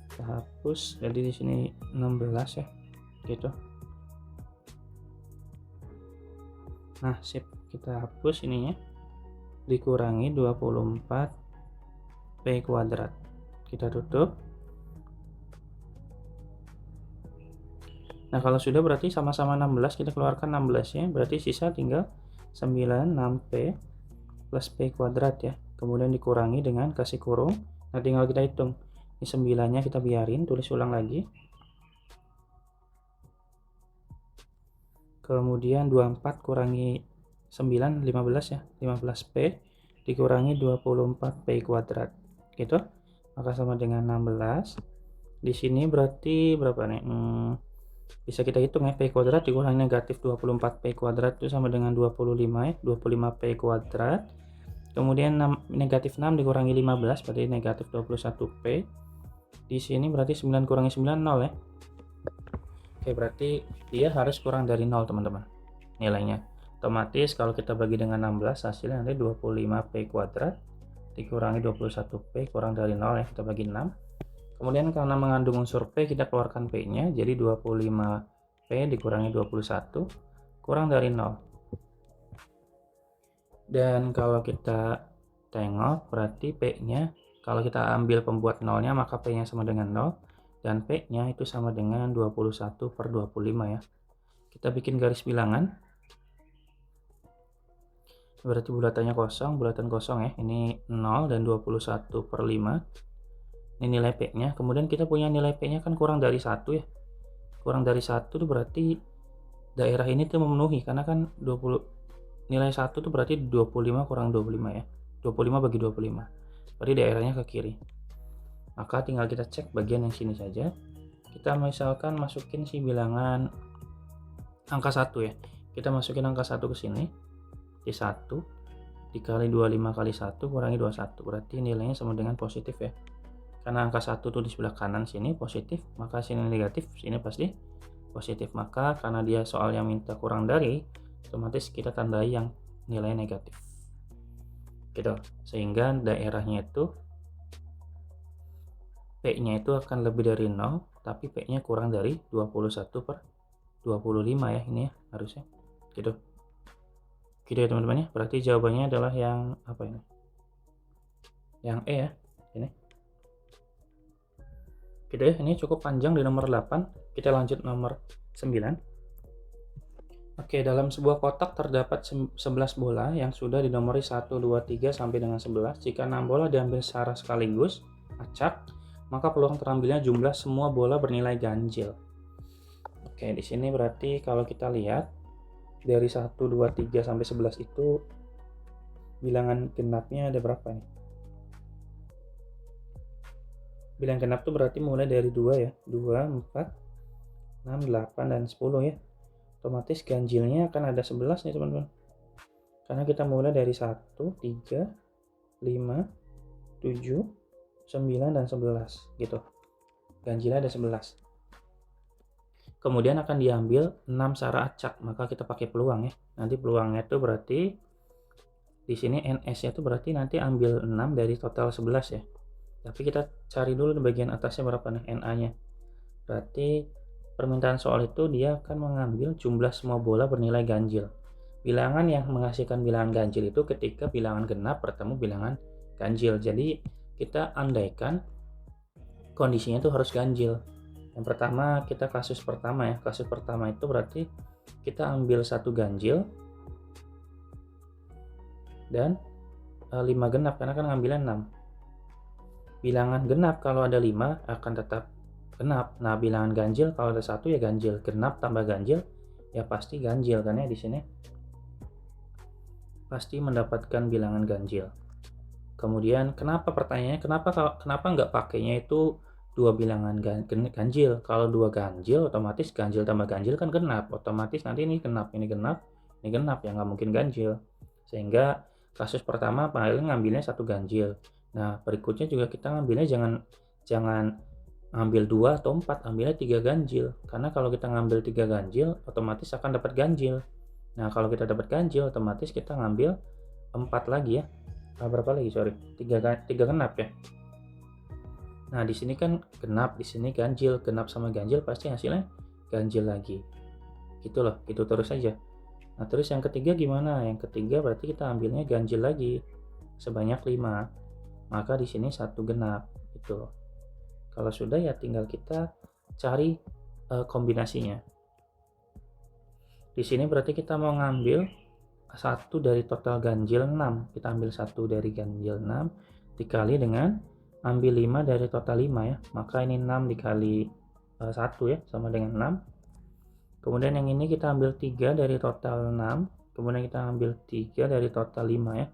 Kita hapus, jadi di sini 16 ya, gitu. Nah, sip, kita hapus ininya. Dikurangi 24 P kuadrat. Kita tutup. Nah, kalau sudah berarti sama-sama 16, kita keluarkan 16 ya. Berarti sisa tinggal 96P plus P kuadrat ya. Kemudian dikurangi dengan kasih kurung. Nah, tinggal kita hitung. Ini 9-nya kita biarin, tulis ulang lagi. Kemudian 24 kurangi 9, 15 ya. 15P dikurangi 24P kuadrat. Gitu, maka sama dengan 16. Di sini berarti berapa nih? Bisa kita hitung ya, P kuadrat dikurangi negatif 24P kuadrat itu sama dengan 25 ya, 25P kuadrat. Kemudian negatif 6 dikurangi 15 berarti negatif 21P. Di sini berarti 9 kurangi 9 0 ya. Oke, berarti dia harus kurang dari 0 teman-teman nilainya. Otomatis kalau kita bagi dengan 16 hasilnya nanti 25P kuadrat dikurangi 21P kurang dari 0 ya, kita bagi 6. Kemudian karena mengandung unsur P, kita keluarkan P-nya, jadi 25P dikurangi 21 kurang dari 0. Dan kalau kita tengok berarti P-nya, kalau kita ambil pembuat 0-nya maka P-nya sama dengan 0 dan P-nya itu sama dengan 21/25 ya. Kita bikin garis bilangan. Berarti bulatannya kosong, bulatan kosong ya. Ini 0 dan 21/5. Ini nilai P-nya. Kemudian kita punya nilai P-nya kan kurang dari 1 ya. Kurang dari 1 itu berarti daerah ini tuh memenuhi, karena kan 20 nilai 1 itu berarti 25 kurang 25 ya. 25 bagi 25. Berarti daerahnya ke kiri. Maka tinggal kita cek bagian yang sini saja. Kita misalkan masukin si bilangan angka 1 ya. Kita masukin angka 1 ke sini. D1 dikali 25 kali 1 kurangi 21, berarti nilainya sama dengan positif ya, karena angka 1 tuh di sebelah kanan sini positif, maka sini negatif, sini pasti positif. Maka karena dia soal yang minta kurang dari, otomatis kita tandai yang nilai negatif gitu, sehingga daerahnya itu P-nya itu akan lebih dari 0 tapi P-nya kurang dari 21/25 ya, ini ya harusnya gitu. Gitu ya teman-teman ya. Berarti jawabannya adalah yang apa ini? Yang E ya. Ini. Gitu ya, ini cukup panjang di nomor 8. Kita lanjut nomor 9. Oke, dalam sebuah kotak terdapat 11 bola yang sudah dinomori 1, 2, 3 sampai dengan 11. Jika 6 bola diambil secara sekaligus, acak, maka peluang terambilnya jumlah semua bola bernilai ganjil. Oke, di sini berarti kalau kita lihat dari 1, 2, 3 sampai 11 itu bilangan genapnya ada berapa nih? Bilangan genap itu berarti mulai dari 2 ya. 2, 4, 6, 8, dan 10 ya. Otomatis ganjilnya akan ada 11 nih teman-teman. Karena kita mulai dari 1, 3, 5, 7, 9, dan 11 gitu. Ganjilnya ada 11. Kemudian akan diambil 6 secara acak, maka kita pakai peluang ya. Nanti peluangnya itu berarti di sini NS-nya itu berarti nanti ambil 6 dari total 11 ya. Tapi kita cari dulu di bagian atasnya berapa nih NA-nya. Berarti permintaan soal itu dia akan mengambil jumlah semua bola bernilai ganjil. Bilangan yang menghasilkan bilangan ganjil itu ketika bilangan genap bertemu bilangan ganjil. Jadi kita andaikan kondisinya itu harus ganjil. Yang pertama kita kasus pertama ya. Kasus pertama itu berarti kita ambil satu ganjil dan 5 genap karena kan ngambilnya 6. Bilangan genap kalau ada 5 akan tetap genap. Nah, bilangan ganjil kalau ada 1 ya ganjil. Genap tambah ganjil ya pasti ganjil kan ya di sini. Pasti mendapatkan bilangan ganjil. Kemudian kenapa pertanyaannya kenapa nggak pakainya itu 2 bilangan ganjil? Kalau 2 ganjil otomatis ganjil tambah ganjil kan genap. Otomatis nanti ini genap ya nggak mungkin ganjil. Sehingga kasus pertama paling ngambilnya 1 ganjil. Nah, berikutnya juga kita ngambilnya jangan ngambil 2 atau 4, ambilnya 3 ganjil. Karena kalau kita ngambil 3 ganjil, otomatis akan dapat ganjil. Nah, kalau kita dapat ganjil, otomatis kita ngambil 4 lagi ya. Berapa lagi, sorry? 3 genap ya. Nah, di sini kan genap, di sini ganjil. Genap sama ganjil pasti hasilnya ganjil lagi. Gitu loh, gitu terus aja. Nah, terus yang ketiga gimana? Yang ketiga berarti kita ambilnya ganjil lagi sebanyak 5. Maka di sini 1 genap gitu. Kalau sudah ya tinggal kita cari kombinasinya. Di sini berarti kita mau ngambil 1 dari total ganjil 6. Kita ambil 1 dari ganjil 6 dikali dengan ambil 5 dari total 5 ya. Maka ini 6 dikali 1 ya sama dengan 6. Kemudian yang ini kita ambil 3 dari total 6. Kemudian kita ambil 3 dari total 5 ya.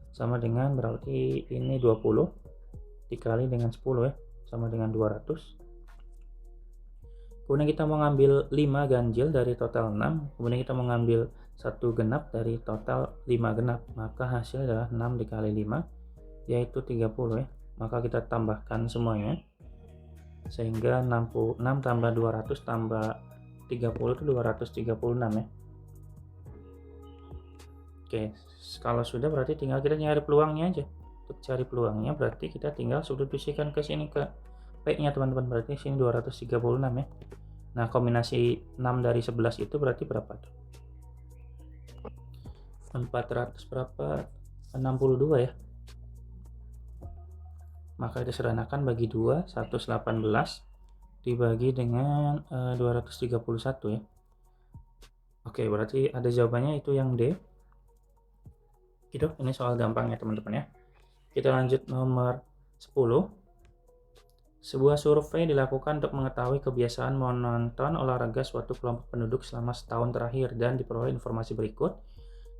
Sama dengan berarti ini 20 dikali dengan 10 ya, sama dengan 200. Kemudian kita mau ngambil 5 ganjil dari total 6. Kemudian kita mau ngambil 1 genap dari total 5 genap. Maka hasil adalah 6 dikali 5 yaitu 30 ya. Maka kita tambahkan semuanya. Sehingga 6 tambah 200 tambah 30 itu 236 ya. Oke, kalau sudah berarti tinggal kita nyari peluangnya aja. Untuk cari peluangnya berarti kita tinggal substitusikan ke sini ke P-nya teman-teman. Berarti sini 236 ya. Nah, kombinasi 6 dari 11 itu berarti berapa tuh? 400 berapa? 62 ya. Maka disederhanakan bagi 2, 118 dibagi dengan 231 ya. Oke, berarti ada jawabannya itu yang D. Gitu, ini soal gampangnya teman-teman ya. Kita lanjut nomor 10. Sebuah survei dilakukan untuk mengetahui kebiasaan menonton olahraga suatu kelompok penduduk selama setahun terakhir dan diperoleh informasi berikut.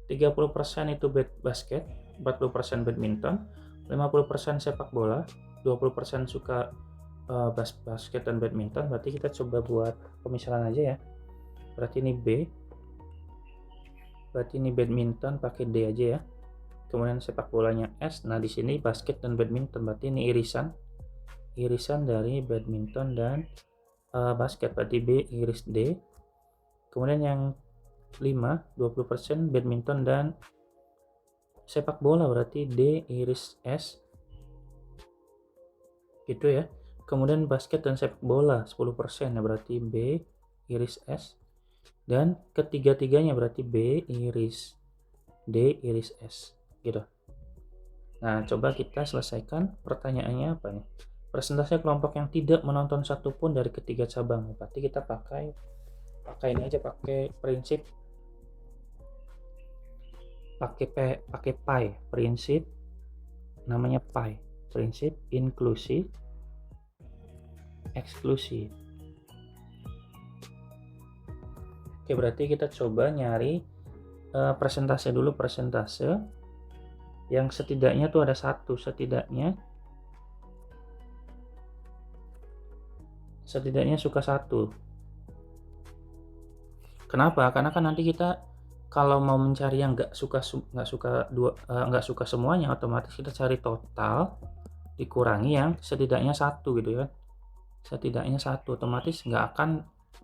30% itu basket, 40% badminton, 50% sepak bola, 20% suka basket dan badminton. Berarti kita coba buat pemisalan aja ya. Berarti ini B. Berarti ini badminton pakai D aja ya. Kemudian sepak bolanya S. Nah, di sini basket dan badminton berarti ini irisan dari badminton dan basket, berarti B iris D. Kemudian yang 20% badminton dan sepak bola berarti D iris S. Gitu ya. Kemudian basket dan sepak bola 10% ya berarti B iris S. Dan ketiga-tiganya berarti B iris D iris S. Gitu. Nah, coba kita selesaikan pertanyaannya apa nih? persentase kelompok yang tidak menonton satupun dari ketiga cabang. Berarti kita pakai ini aja, pakai prinsip pakai PI, prinsip namanya PI, prinsip inklusi eksklusi. Oke, berarti kita coba nyari persentase dulu, persentase yang setidaknya tuh ada satu, setidaknya suka satu. Kenapa? Karena kan nanti kita kalau mau mencari yang nggak suka semuanya, otomatis kita cari total dikurangi yang setidaknya satu gitu kan. Setidaknya satu, otomatis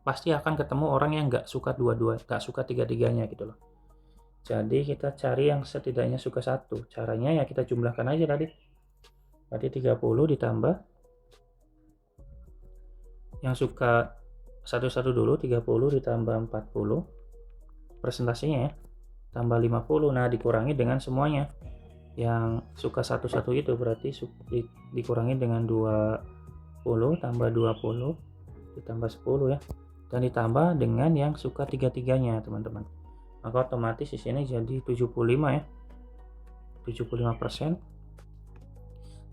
pasti akan ketemu orang yang nggak suka dua-dua, nggak suka tiga-tiganya gitu loh. Jadi kita cari yang setidaknya suka satu. Caranya ya kita jumlahkan aja tadi. Berarti 30 ditambah yang suka satu-satu dulu, 30 ditambah 40 presentasinya ya, tambah 50. Nah, dikurangi dengan semuanya yang suka satu-satu itu, berarti dikurangi dengan 20 tambah 20 ditambah 10 ya, dan ditambah dengan yang suka tiga-tiganya teman-teman. Maka otomatis di sini jadi 75 ya, 75%.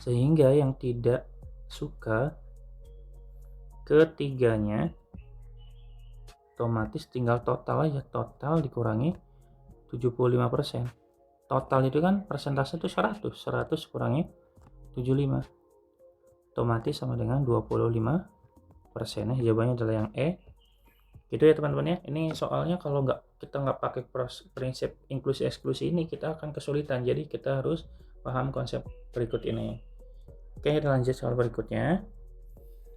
Sehingga yang tidak suka ketiganya otomatis tinggal total aja, total dikurangi 75%. Total itu kan persentase itu 100 kurangi 75, otomatis sama dengan 25%. Jawabannya adalah yang E. Gitu ya teman-teman ya. Ini soalnya kalau kita nggak pakai prinsip inklusi eksklusi ini, kita akan kesulitan. Jadi kita harus paham konsep berikut ini. Oke, kita lanjut soal berikutnya.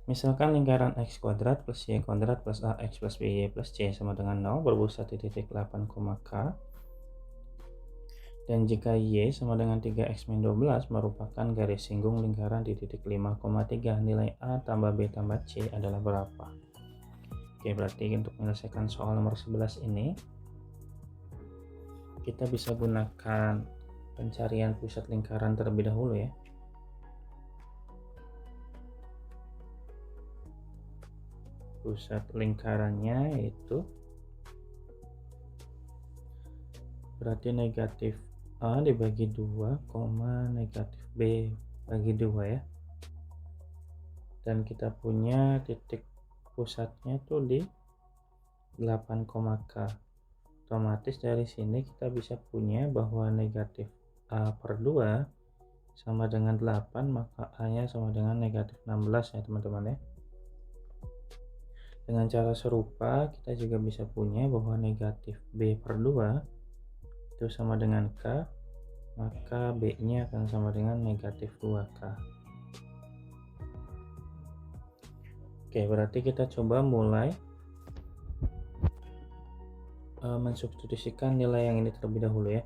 Misalkan lingkaran x kuadrat plus y kuadrat plus ax plus by plus c sama dengan 0 berpusat di titik 8, k. Dan jika y sama dengan 3x min 12 merupakan garis singgung lingkaran di titik 5,3, nilai a tambah b tambah c adalah berapa? Oke, berarti untuk menyelesaikan soal nomor 11 ini, kita bisa gunakan pencarian pusat lingkaran terlebih dahulu ya. Pusat lingkarannya itu berarti negatif A dibagi 2, negatif B bagi 2 ya. Dan kita punya titik pusatnya tuh di 8, k. Otomatis dari sini kita bisa punya bahwa negatif A per 2 sama dengan 8, maka A nya sama dengan negatif 16 ya teman-teman ya. Dengan cara serupa kita juga bisa punya bahwa negatif B per 2 itu sama dengan K, maka B nya akan sama dengan negatif 2K. Oke, berarti kita coba mulai mensubstitusikan nilai yang ini terlebih dahulu ya.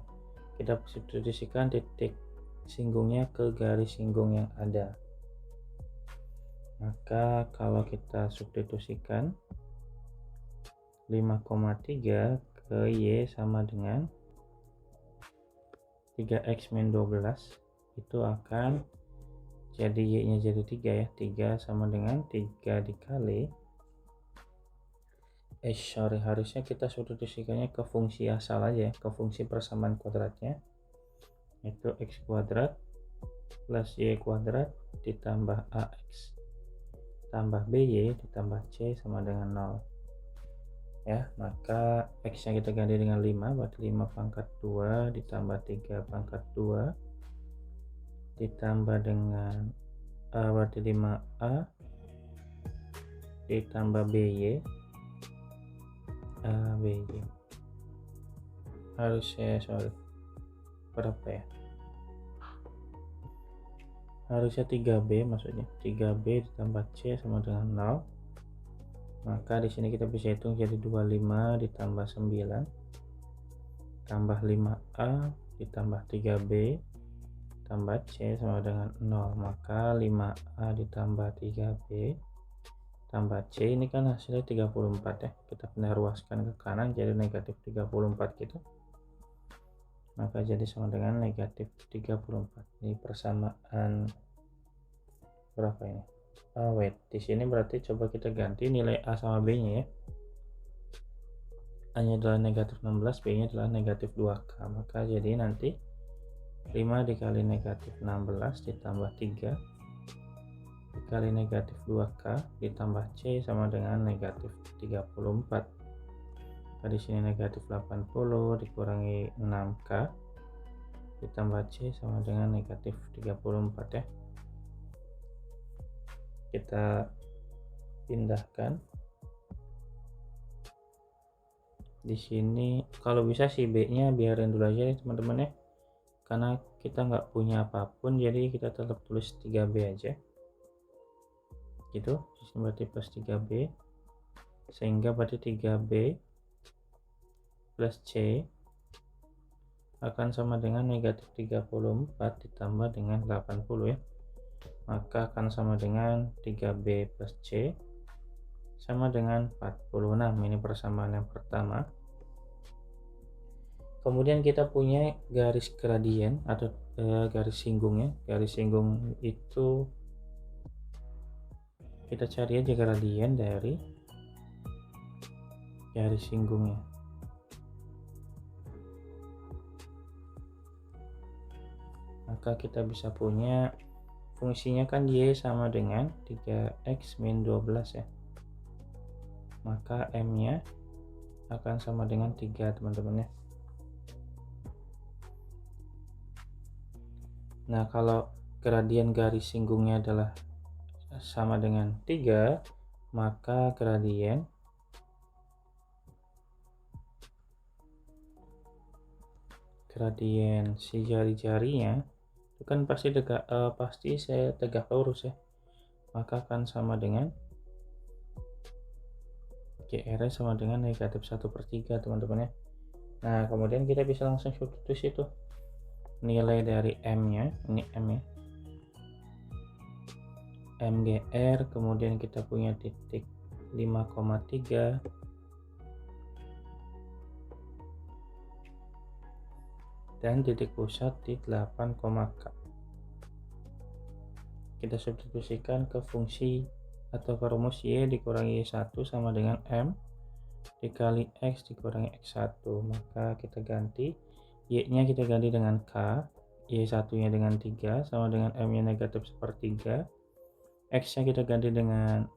Kita substitusikan titik singgungnya ke garis singgung yang ada. Maka kalau kita substitusikan 5,3 ke y sama dengan 3x min 12, itu akan jadi y nya jadi 3 ya. 3 sama dengan 3 dikali harusnya kita substitusikannya ke fungsi asal aja ya, ke fungsi persamaan kuadratnya, yaitu x kuadrat plus y kuadrat ditambah ax tambah by ditambah c sama dengan 0 ya. Maka x nya kita ganti dengan 5, berarti 5 pangkat 2 ditambah 3 pangkat 2 ditambah dengan berarti 5a ditambah by harusnya berapa ya, harusnya 3b, maksudnya 3b ditambah c sama dengan 0. Maka di sini kita bisa hitung jadi 25 ditambah 9 tambah 5a ditambah 3b tambah c sama dengan 0. Maka 5a ditambah 3b tambah c ini kan hasilnya 34 ya. Kita pindah ruaskan ke kanan jadi negatif 34 gitu. Maka jadi sama dengan negatif 34. Ini persamaan berapa ini? Wait, di sini berarti coba kita ganti nilai A sama B-nya ya. A-nya adalah negatif 16, B-nya adalah negatif 2K. Maka jadi nanti 5 dikali negatif 16 ditambah 3 dikali negatif 2K ditambah C sama dengan negatif 34. Di sini negatif 80 dikurangi 6K ditambah C sama dengan negatif 34 ya. Kita pindahkan. Di sini kalau bisa sih B-nya biarin dulu aja ya teman-teman ya. Karena kita nggak punya apapun, jadi kita tetap tulis 3B aja. Gitu, di sini berarti plus 3B. Sehingga berarti 3B plus C akan sama dengan negatif 34 ditambah dengan 80 ya. Maka akan sama dengan 3B plus C sama dengan 46. Ini persamaan yang pertama. Kemudian kita punya garis gradien atau garis singgung ya. Garis singgung itu kita cari aja gradien dari garis singgungnya. Maka kita bisa punya fungsinya kan Y sama dengan 3X min 12 ya. Maka M-nya akan sama dengan 3 teman-teman ya. Nah, kalau gradien garis singgungnya adalah sama dengan 3, maka gradien si jari-jarinya itu kan pasti saya tegak lurus ya. Maka akan sama dengan GR sama dengan negatif 1/3 teman-teman ya. Nah, kemudian kita bisa langsung substitusi itu nilai dari M-nya, ini M ya, MGR, kemudian kita punya titik 5,3 dan titik pusat di 8,K. Kita substitusikan ke fungsi atau ke rumus Y dikurangi Y1 sama dengan M dikali X dikurangi X1. Maka kita ganti Y-nya kita ganti dengan K, Y1-nya dengan 3 sama dengan M-nya negatif 1/3. X-nya kita ganti dengan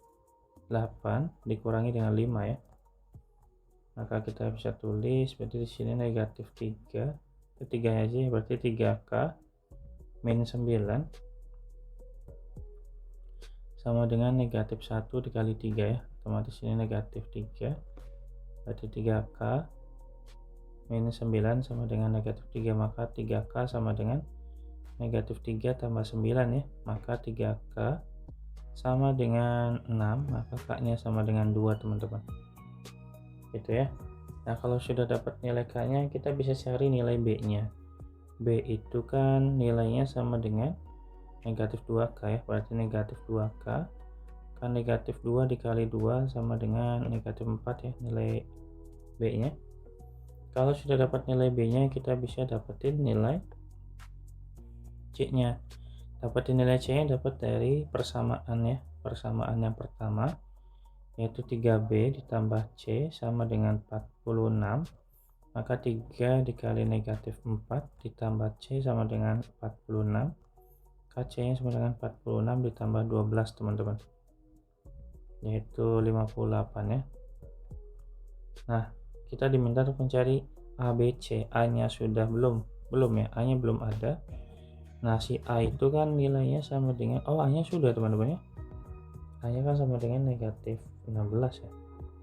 8 dikurangi dengan 5 ya. Maka kita bisa tulis berarti di sini negatif 3. Ketiga aja berarti 3K min 9 sama dengan negatif 1 dikali 3 ya. Otomatis ini negatif 3. Berarti 3K min 9 sama dengan negatif 3. Maka 3K sama dengan negatif 3 tambah 9 ya. Maka 3K sama dengan 6. Maka K-nya sama dengan 2 teman-teman. Gitu ya. Nah, kalau sudah dapat nilai K-nya, kita bisa cari nilai B-nya. B itu kan nilainya sama dengan negatif 2K ya. Berarti negatif 2K. Kan negatif 2 dikali 2 sama dengan negatif 4 ya nilai B-nya. Kalau sudah dapat nilai B-nya, kita bisa dapetin nilai C-nya. Dapetin nilai C-nya dapat dari persamaan ya. Persamaan yang pertama yaitu 3B ditambah C sama dengan 46. Maka 3 dikali negatif 4 ditambah C sama dengan 46. KC-nya sama dengan 46 ditambah 12 teman-teman, yaitu 58 ya. Nah, kita diminta untuk mencari ABC. A-nya sudah belum ya, A-nya belum ada. Nah, si A itu kan nilainya sama dengan A-nya sudah teman-teman ya. A-nya kan sama dengan negatif 16 ya.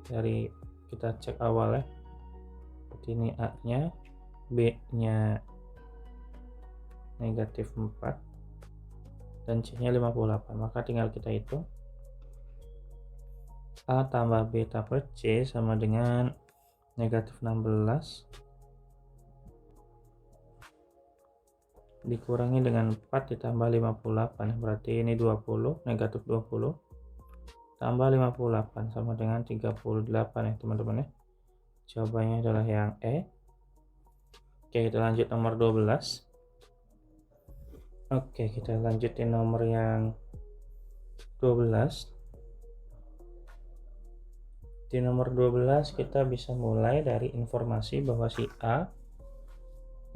Dari kita cek awal ya. Seperti ini A-nya, B-nya negatif 4 dan C-nya 58. Maka tinggal kita hitung A tambah B tambah C sama dengan negatif 16 dikurangi dengan 4 ditambah 58. Berarti ini 20, negatif 20 tambah 58 sama dengan 38 ya teman-teman ya. Jawabannya adalah yang E. Oke, kita lanjut nomor 12. Oke, kita lanjutin nomor yang 12. Di nomor 12 kita bisa mulai dari informasi bahwa si A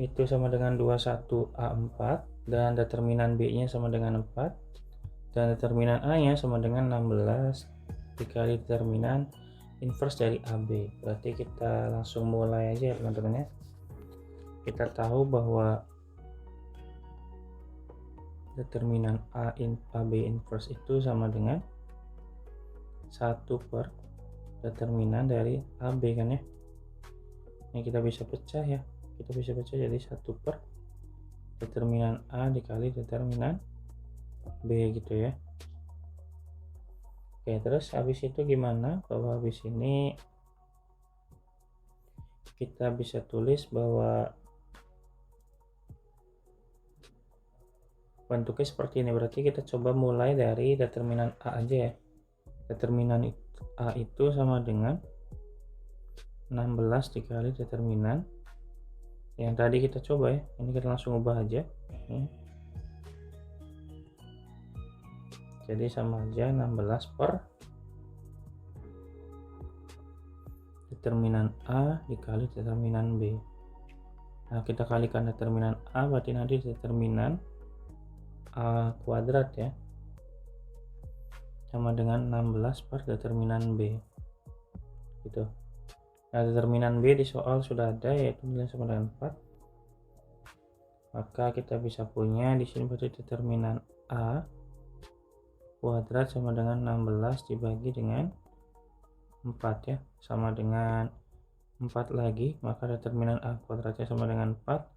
itu sama dengan 21A4 dan determinan B-nya sama dengan 4 dan determinan A-nya sama dengan 16 dikali determinan inverse dari AB. Berarti kita langsung mulai aja ya teman-teman ya. Kita tahu bahwa determinan AB inverse itu sama dengan 1 per determinan dari AB kan ya. Ini kita bisa pecah ya. Kita bisa pecah jadi 1 per determinan A dikali determinan B gitu ya. Oke, terus habis itu gimana? Bahwa habis ini kita bisa tulis bahwa bentuknya seperti ini. Berarti kita coba mulai dari determinan A aja ya. Determinan A itu sama dengan 16 dikali determinan yang tadi kita coba ya. Ini kita langsung ubah aja. Jadi sama aja 16 per determinan A dikali determinan B. Nah, kita kalikan determinan A berarti nanti determinan A kuadrat ya. Sama dengan 16 per determinan B. Gitu. Nah, determinan B di soal sudah ada yaitu nilai sama dengan 4. Maka kita bisa punya di sini berarti determinan A kuadrat sama dengan 16 dibagi dengan 4 ya, sama dengan 4 lagi, maka determinan A kuadratnya sama dengan 4,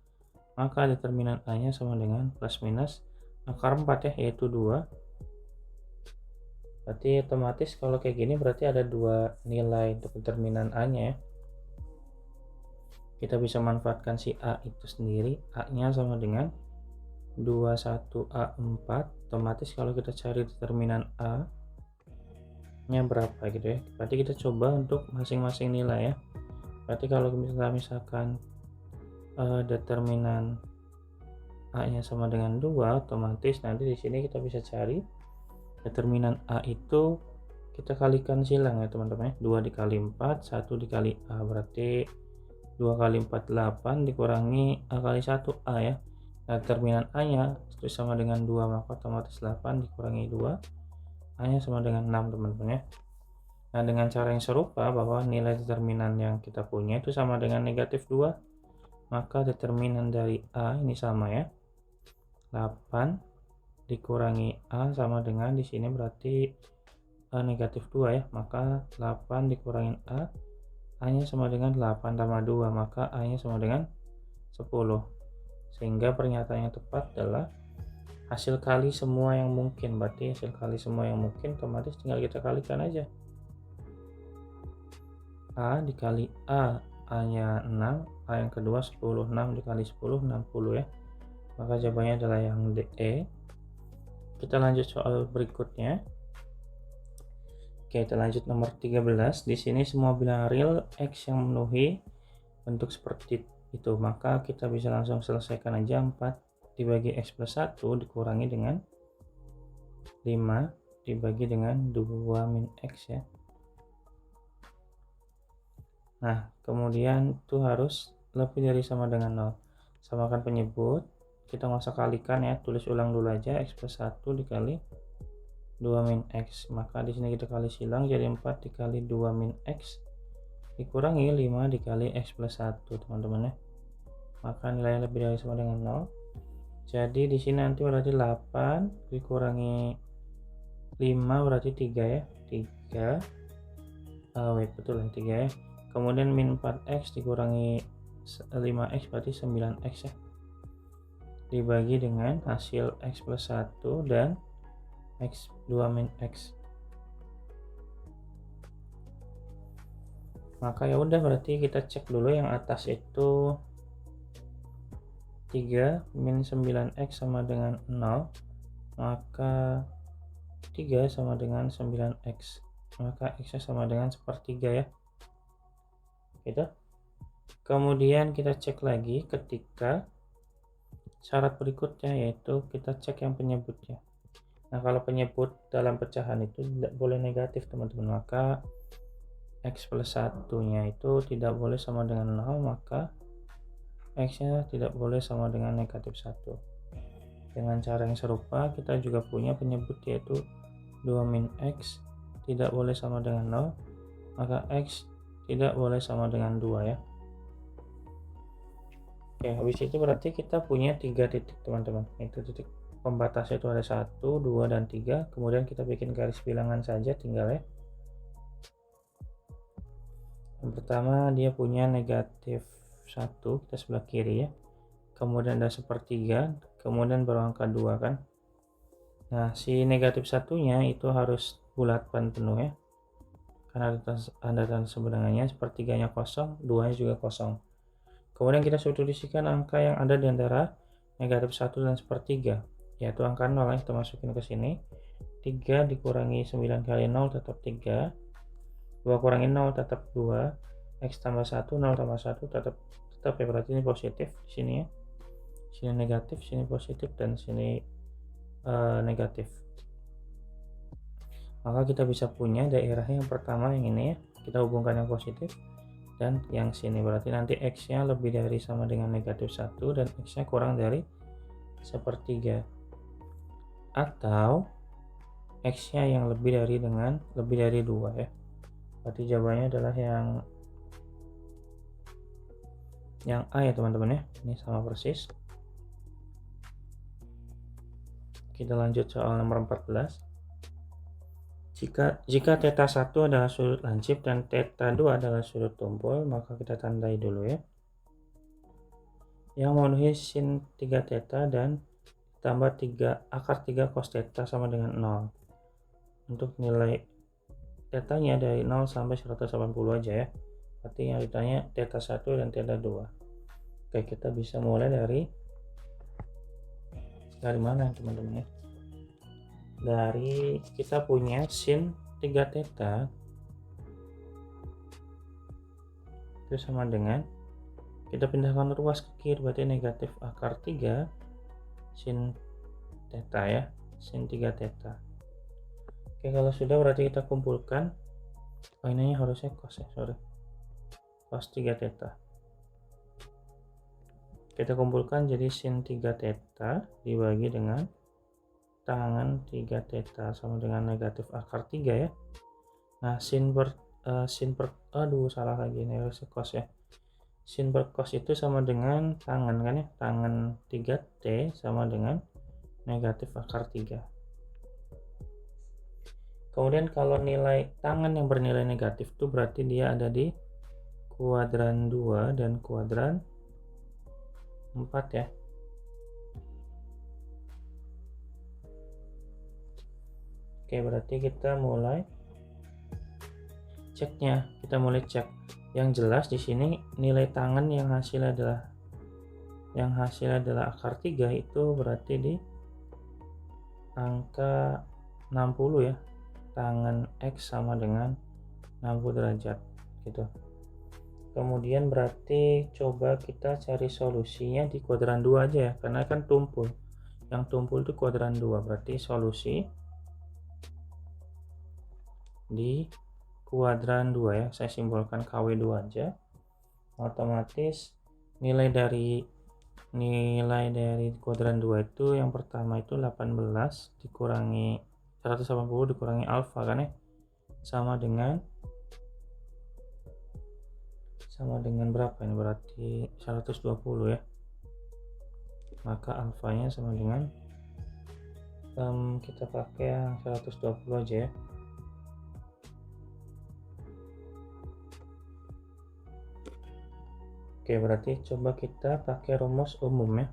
maka determinan A nya sama dengan plus minus akar 4 ya, yaitu 2. Berarti otomatis kalau kayak gini berarti ada 2 nilai untuk determinan A nya ya. Kita bisa manfaatkan si A itu sendiri, A nya sama dengan 21A4, otomatis kalau kita cari determinan A nya berapa gitu ya. Berarti kita coba untuk masing-masing nilai ya. Berarti kalau misalkan determinan A nya sama dengan 2, otomatis nanti di sini kita bisa cari determinan A itu kita kalikan silang ya teman-teman ya. 2 dikali 4, 1 dikali A, berarti 2 kali 4 8 dikurangi A kali 1 A ya. Nah, determinan A nya itu sama dengan 2, maka otomatis 8 dikurangi 2, A nya sama dengan 6 teman-teman ya. Nah, dengan cara yang serupa bahwa nilai determinan yang kita punya itu sama dengan negatif 2, maka determinan dari A ini sama ya, 8 dikurangi A sama dengan di sini berarti negatif 2 ya, maka 8 dikurangi A nya sama dengan 8 tambah 2, maka A nya sama dengan 10. Sehingga pernyataan yang tepat adalah hasil kali semua yang mungkin. Berarti hasil kali semua yang mungkin otomatis tinggal kita kalikan aja. A dikali A nya 6, A yang kedua 10, 6 dikali 10, 60 ya. Maka jawabannya adalah yang DE. Kita lanjut soal berikutnya. Oke, kita lanjut nomor 13. Di sini semua bilangan real X yang memenuhi bentuk seperti itu, maka kita bisa langsung selesaikan aja. 4 dibagi X plus 1 dikurangi dengan 5 dibagi dengan 2 min X ya. Nah, kemudian itu harus lebih dari sama dengan 0. Samakan penyebut, kita nggak usah kalikan ya, tulis ulang dulu aja. X plus 1 dikali 2 min X, maka di sini kita kali silang jadi 4 dikali 2 min X dikurangi 5 dikali X plus 1 teman-teman ya. Maka nilainya lebih dari sama dengan 0. Jadi di sini nanti berarti 8 dikurangi 5 berarti 3 ya. 3 betul ya, 3 ya. Kemudian min 4X dikurangi 5X berarti 9X ya. Dibagi dengan hasil X plus 1 dan X 2 min X. Maka ya udah, berarti kita cek dulu yang atas itu 3 min 9X sama dengan 0, maka 3 sama dengan 9X, maka X nya sama dengan sepertiga ya gitu. Kemudian kita cek lagi ketika syarat berikutnya, yaitu kita cek yang penyebutnya. Nah, kalau penyebut dalam pecahan itu tidak boleh negatif teman-teman, maka X plus 1 nya itu tidak boleh sama dengan 0, maka X nya tidak boleh sama dengan negatif 1. Dengan cara yang serupa kita juga punya penyebut yaitu 2 min X tidak boleh sama dengan 0, maka X tidak boleh sama dengan 2 ya. Oke, habis itu berarti kita punya 3 titik teman-teman. Itu titik pembatasnya itu ada 1, 2, dan 3. Kemudian kita bikin garis bilangan saja tinggal ya. Yang pertama dia punya negatif 1, kita sebelah kiri ya. Kemudian ada sepertiga, kemudian baru angka 2 kan. Nah, si negatif satunya itu harus bulatkan penuh ya. Karena ada tanda sebenarnya, sepertiganya kosong, 2-nya juga kosong. Kemudian kita substitusikan angka yang ada di antara negatif 1 dan sepertiga, yaitu angka 0 ya, kita masukin ke sini. 3 dikurangi 9 kali 0 tetap 3. 2 kurangi 0 tetap 2, X tambah 1, 0 tambah 1 tetap ya, berarti ini positif di sini ya. Sini negatif, sini positif, dan sini negatif. Maka kita bisa punya daerahnya yang pertama yang ini ya, kita hubungkan yang positif dan yang sini, berarti nanti X nya lebih dari sama dengan negatif 1 dan X nya kurang dari sepertiga, atau X nya yang lebih dari 2 ya. Berarti jawabannya adalah yang A ya teman-teman ya. Ini sama persis. Kita lanjut soal nomor 14. Jika theta 1 adalah sudut lancip dan theta 2 adalah sudut tumpul, maka kita tandai dulu ya. Yang memenuhi sin 3 theta dan tambah akar 3 cos theta sama dengan 0. Untuk nilai tetanya dari 0 sampai 180 aja ya. Berarti yang ditanya theta 1 dan theta 2. Oke, kita bisa mulai dari mana teman-teman ya? Dari kita punya sin 3 theta itu sama dengan, kita pindahkan ruas ke kiri, berarti negatif akar 3 sin theta ya, sin 3 theta. Oke, kalau sudah berarti kita kumpulkan. Oh, ini harusnya cos ya, sorry, cos 3 theta. Kita kumpulkan jadi sin 3 theta dibagi dengan tangan 3 theta sama dengan negatif akar 3 ya. Nah, salah lagi, ini harusnya cos ya. Sin per cos itu sama dengan tangan kan ya, tangan 3T sama dengan negatif akar 3. Kemudian kalau nilai tangan yang bernilai negatif itu berarti dia ada di kuadran 2 dan kuadran 4 ya. Oke, berarti kita mulai ceknya. Kita mulai cek. Yang jelas di sini nilai tangan yang hasil adalah akar 3 itu berarti di angka 60 ya. Tangan X sama dengan 60 derajat gitu. Kemudian berarti coba kita cari solusinya di kuadran 2 aja ya, karena kan tumpul. Yang tumpul itu kuadran 2, berarti solusi di kuadran 2 ya, saya simbolkan KW2 aja. Otomatis nilai dari kuadran 2 itu yang pertama itu 18 dikurangi 180 dikurangi alfa kan ya, sama dengan berapa ini, berarti 120 ya. Maka alfanya sama dengan kita pakai yang 120 aja ya. Oke, berarti coba kita pakai rumus umum ya.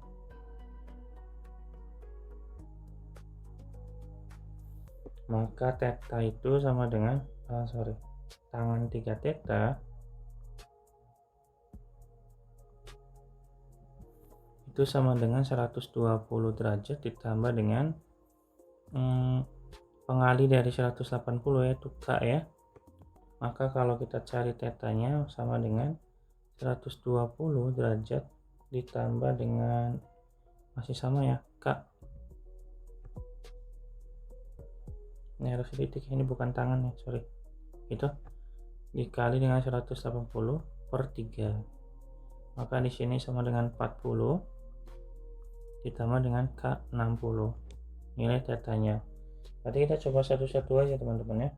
Maka theta itu sama dengan tangan 3 theta itu sama dengan 120 derajat ditambah dengan pengali dari 180 yaitu K ya. Maka kalau kita cari tetanya sama dengan 120 derajat ditambah dengan masih sama ya K. Ini harus titik, ini bukan tangan ya, sorry. Itu dikali dengan 180 per 3. Maka di sini sama dengan 40 ditambah dengan K60. Nilai tetanya. Berarti kita coba satu-satu aja teman-teman ya.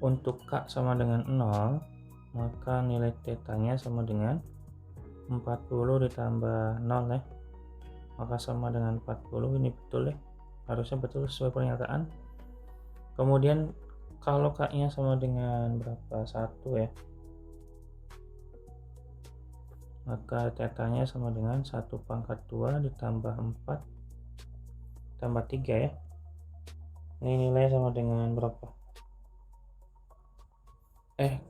Untuk K sama dengan 0, maka nilai tetanya sama dengan 40 ditambah 0 ya. Maka sama dengan 40, ini betul ya. Harusnya betul sesuai pernyataan. Kemudian kalau K-nya sama dengan berapa? 1 ya. Maka tetanya sama dengan 1/2 ditambah 4 tambah 3 ya. Ini nilai sama dengan berapa?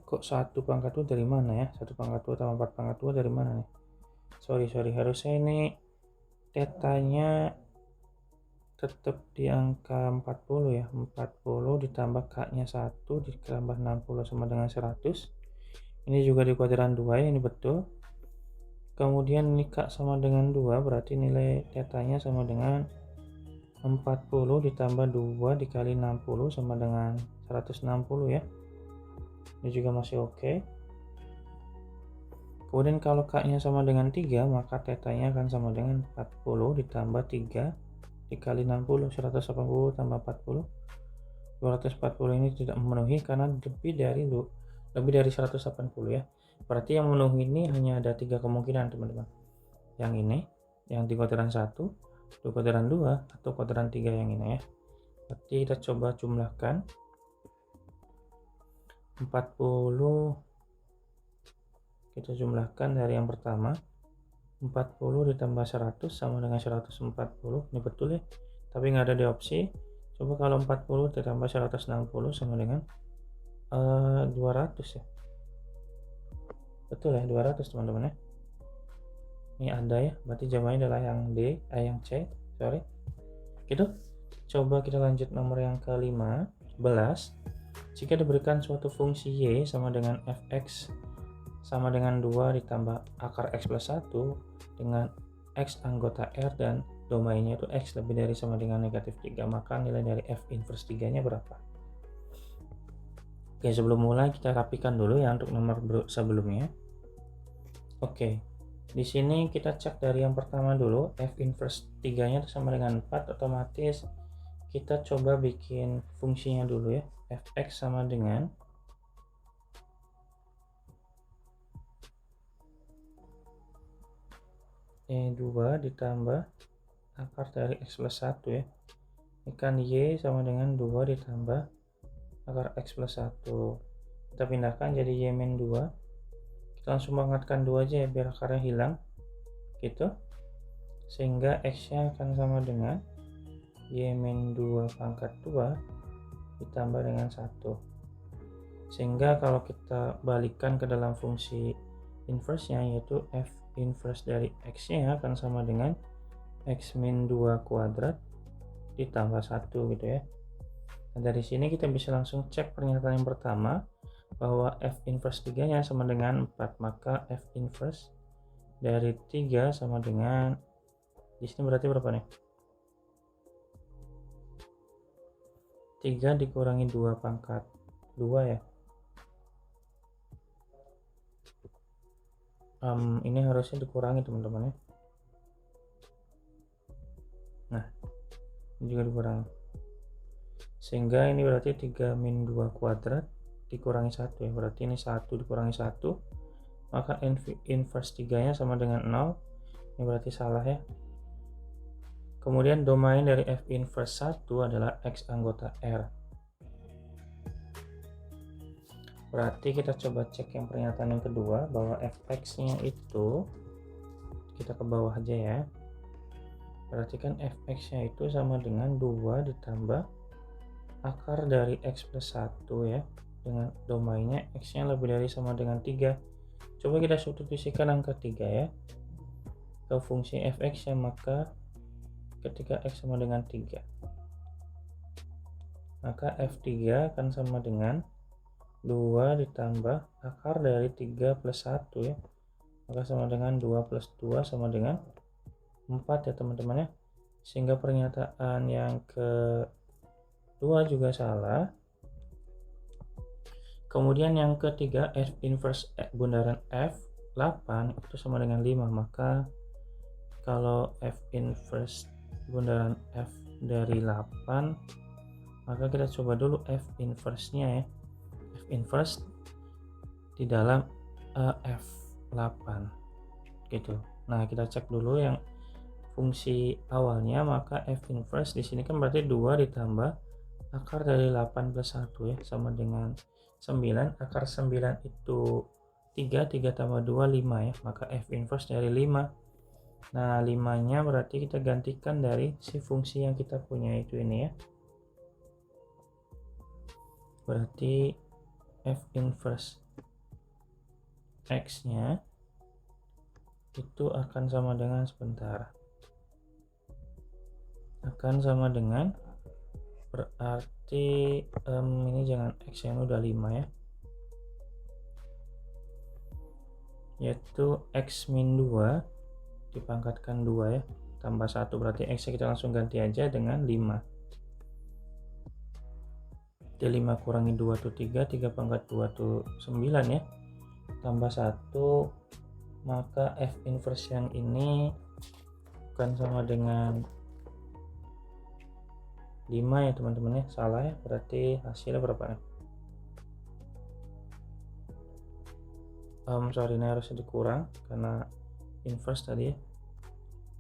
Kok 1/2 dari mana ya? 1/2 tambah 4/2 dari mana nih? Sorry, harusnya ini tetanya tetap di angka 40 ya. 40 ditambah K-nya 1 ditambah 60 sama dengan 100. Ini juga di kuadran 2 ya, ini betul. Kemudian ini K sama dengan 2, berarti nilai tetanya sama dengan 40 ditambah 2 dikali 60 sama dengan 160 ya. Ini juga masih oke. Kemudian kalau K-nya sama dengan 3, maka tetanya akan sama dengan 40 ditambah 3 dikali 60, 180 tambah 40. 240 ini tidak memenuhi karena lebih dari 180 ya. Berarti yang memenuhi ini hanya ada 3 kemungkinan teman-teman. Yang ini, yang di kuadran 1, di kuadran 2, atau kuadran 3 yang ini ya. Berarti kita coba jumlahkan. 40 kita jumlahkan dari yang pertama. 40 ditambah 100 sama dengan 140. Ini betul ya, tapi nggak ada di opsi. Coba kalau 40 ditambah 160 sama dengan 200 ya. Betul ya, 200 teman-teman ya. Ini ada ya, berarti jawabannya adalah yang D, yang C, sorry. Gitu. Coba kita lanjut nomor yang kelima, 11. Jika diberikan suatu fungsi Y sama dengan fx sama dengan 2 ditambah akar x plus 1 dengan x anggota R dan domainnya itu x lebih dari sama dengan negatif 3, maka nilai dari f inverse 3 nya berapa? Oke, sebelum mulai kita rapikan dulu ya untuk nomor sebelumnya. Oke, di sini kita cek dari yang pertama dulu, f inverse 3 nya sama dengan 4, otomatis kita coba bikin fungsinya dulu ya. Fx sama dengan E2 ditambah akar dari x plus 1 ya. Ini kan Y sama dengan 2 ditambah akar x plus 1. Kita pindahkan jadi Y min 2. Kita langsung mengangkatkan 2 aja ya biar akarnya hilang. Gitu. Sehingga x-nya akan sama dengan Y min 2 pangkat 2 ditambah dengan 1. Sehingga kalau kita balikan ke dalam fungsi inverse-nya, yaitu f inverse dari x-nya akan sama dengan x min 2 kuadrat ditambah 1 gitu ya. Nah, dari sini kita bisa langsung cek pernyataan yang pertama bahwa f inverse 3 nya sama dengan 4, maka f inverse dari 3 sama dengan, di sini berarti berapa nih? 3 dikurangi 2 pangkat 2 ya. Ini harusnya dikurangi teman-teman ya. Nah, ini juga dikurangi. Sehingga ini berarti 3 min 2 kuadrat dikurangi 1 ya. Berarti ini 1 dikurangi 1. Maka inverse 3 nya sama dengan 0. Ini berarti salah ya. Kemudian domain dari f inverse 1 adalah x anggota R. Berarti kita coba cek yang pernyataan yang kedua bahwa fx-nya itu, kita ke bawah aja ya. Berarti kan fx-nya itu sama dengan 2 ditambah akar dari x plus 1 ya. Dengan domainnya x-nya lebih dari sama dengan 3. Coba kita substitusikan angka 3 ya ke fungsi fx-nya, maka ketika x sama dengan 3, maka f3 akan sama dengan 2 ditambah akar dari 3 plus 1 ya, maka sama dengan 2 plus 2 sama dengan 4 ya teman-teman ya. Sehingga pernyataan yang 2 juga salah. Kemudian yang ketiga, F inverse bundaran F8 itu sama dengan 5. Maka kalau F inverse bundaran F dari 8, maka kita coba dulu F inverse-nya ya. F inverse di dalam F8 gitu. Nah, kita cek dulu yang fungsi awalnya, maka F inverse di sini kan berarti 2 ditambah akar dari 8 plus 1 ya, sama dengan 9. Akar 9 itu 3 tambah 2, 5 ya, maka F inverse dari 5. Nah, 5 nya berarti kita gantikan dari si fungsi yang kita punya itu ini ya, berarti F inverse X nya itu akan sama dengan, sebentar, akan sama dengan, berarti ini jangan X yang udah 5 ya, yaitu X min 2 dipangkatkan 2 ya, tambah 1, berarti X nya kita langsung ganti aja dengan 5. 5 kurangi 2 itu 3, 3 pangkat 2 itu 9 ya, tambah 1, maka F inverse yang ini bukan sama dengan 5 ya teman-teman ya, salah ya, berarti hasilnya berapa ya? Sorry, ini harusnya dikurang karena inverse tadi ya,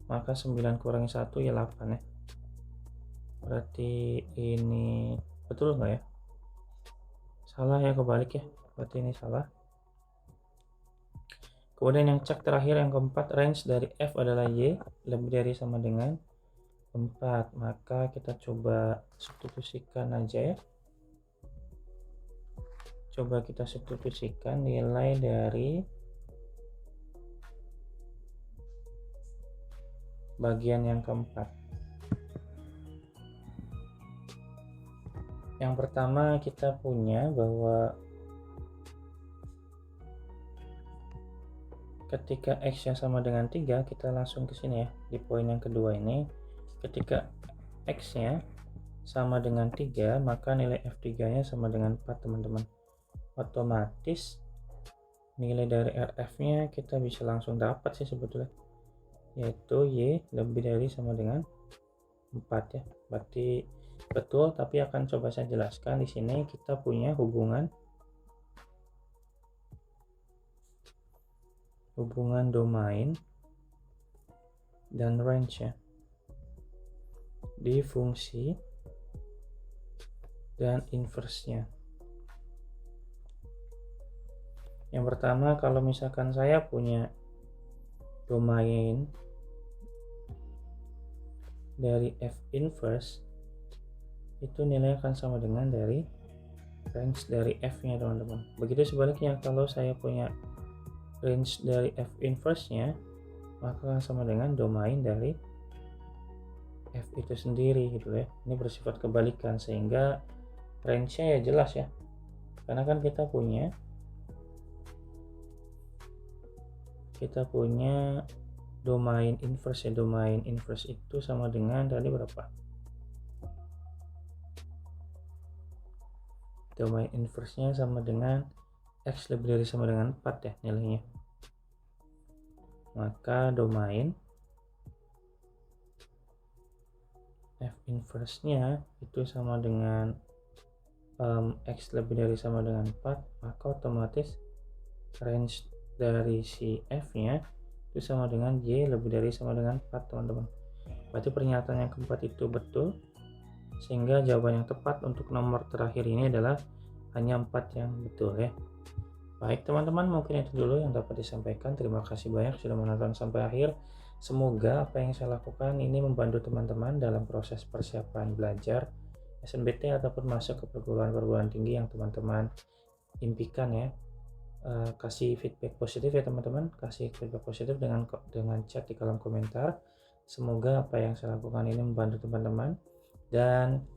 maka 9 kurangi 1 ya 8 ya, berarti ini betul nggak ya? Salah ya, kebalik ya, berarti ini salah. Kemudian yang cek terakhir yang keempat, range dari F adalah Y lebih dari sama dengan 4, maka kita coba substitusikan aja ya. Coba kita substitusikan nilai dari bagian yang keempat. Yang pertama kita punya bahwa ketika X yang sama dengan 3, kita langsung ke sini ya, di poin yang kedua ini. Ketika X nya sama dengan 3, maka nilai F3 nya sama dengan 4 teman-teman. Otomatis nilai dari RF nya kita bisa langsung dapat sih sebetulnya, yaitu Y lebih dari sama dengan 4 ya, berarti betul. Tapi akan coba saya jelaskan. Di sini kita punya hubungan domain dan range ya, di fungsi dan inverse-nya. Yang pertama, kalau misalkan saya punya domain dari F inverse, itu nilai akan sama dengan dari range dari F nya teman-teman. Begitu sebaliknya, kalau saya punya range dari F inverse nya, maka sama dengan domain dari F itu sendiri gitu ya. Ini bersifat kebalikan, sehingga range-nya ya jelas ya, karena kan kita punya domain inverse ya. Domain inverse itu sama dengan tadi berapa? Domain inverse-nya sama dengan X lebih dari sama dengan 4 ya nilainya. Maka domain F inverse-nya itu sama dengan X lebih dari sama dengan 4, maka otomatis range dari si F nya itu sama dengan Y lebih dari sama dengan 4 teman-teman. Berarti pernyataan yang keempat itu betul, sehingga jawaban yang tepat untuk nomor terakhir ini adalah hanya 4 yang betul ya. Baik teman-teman, mungkin itu dulu yang dapat disampaikan. Terima kasih banyak sudah menonton sampai akhir. Semoga apa yang saya lakukan ini membantu teman-teman dalam proses persiapan belajar SNBT ataupun masuk ke perguruan tinggi yang teman-teman impikan ya. Kasih feedback positif ya teman-teman, kasih feedback positif dengan chat di kolom komentar. Semoga apa yang saya lakukan ini membantu teman-teman, dan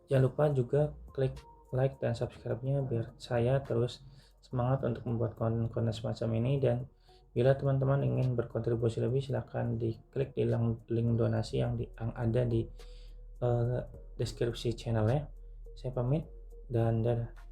jangan lupa juga klik like dan subscribe-nya biar saya terus semangat untuk membuat konten-konten semacam ini. Dan bila teman-teman ingin berkontribusi lebih, silahkan diklik di link donasi yang ada di deskripsi channelnya. Saya pamit dan dadah.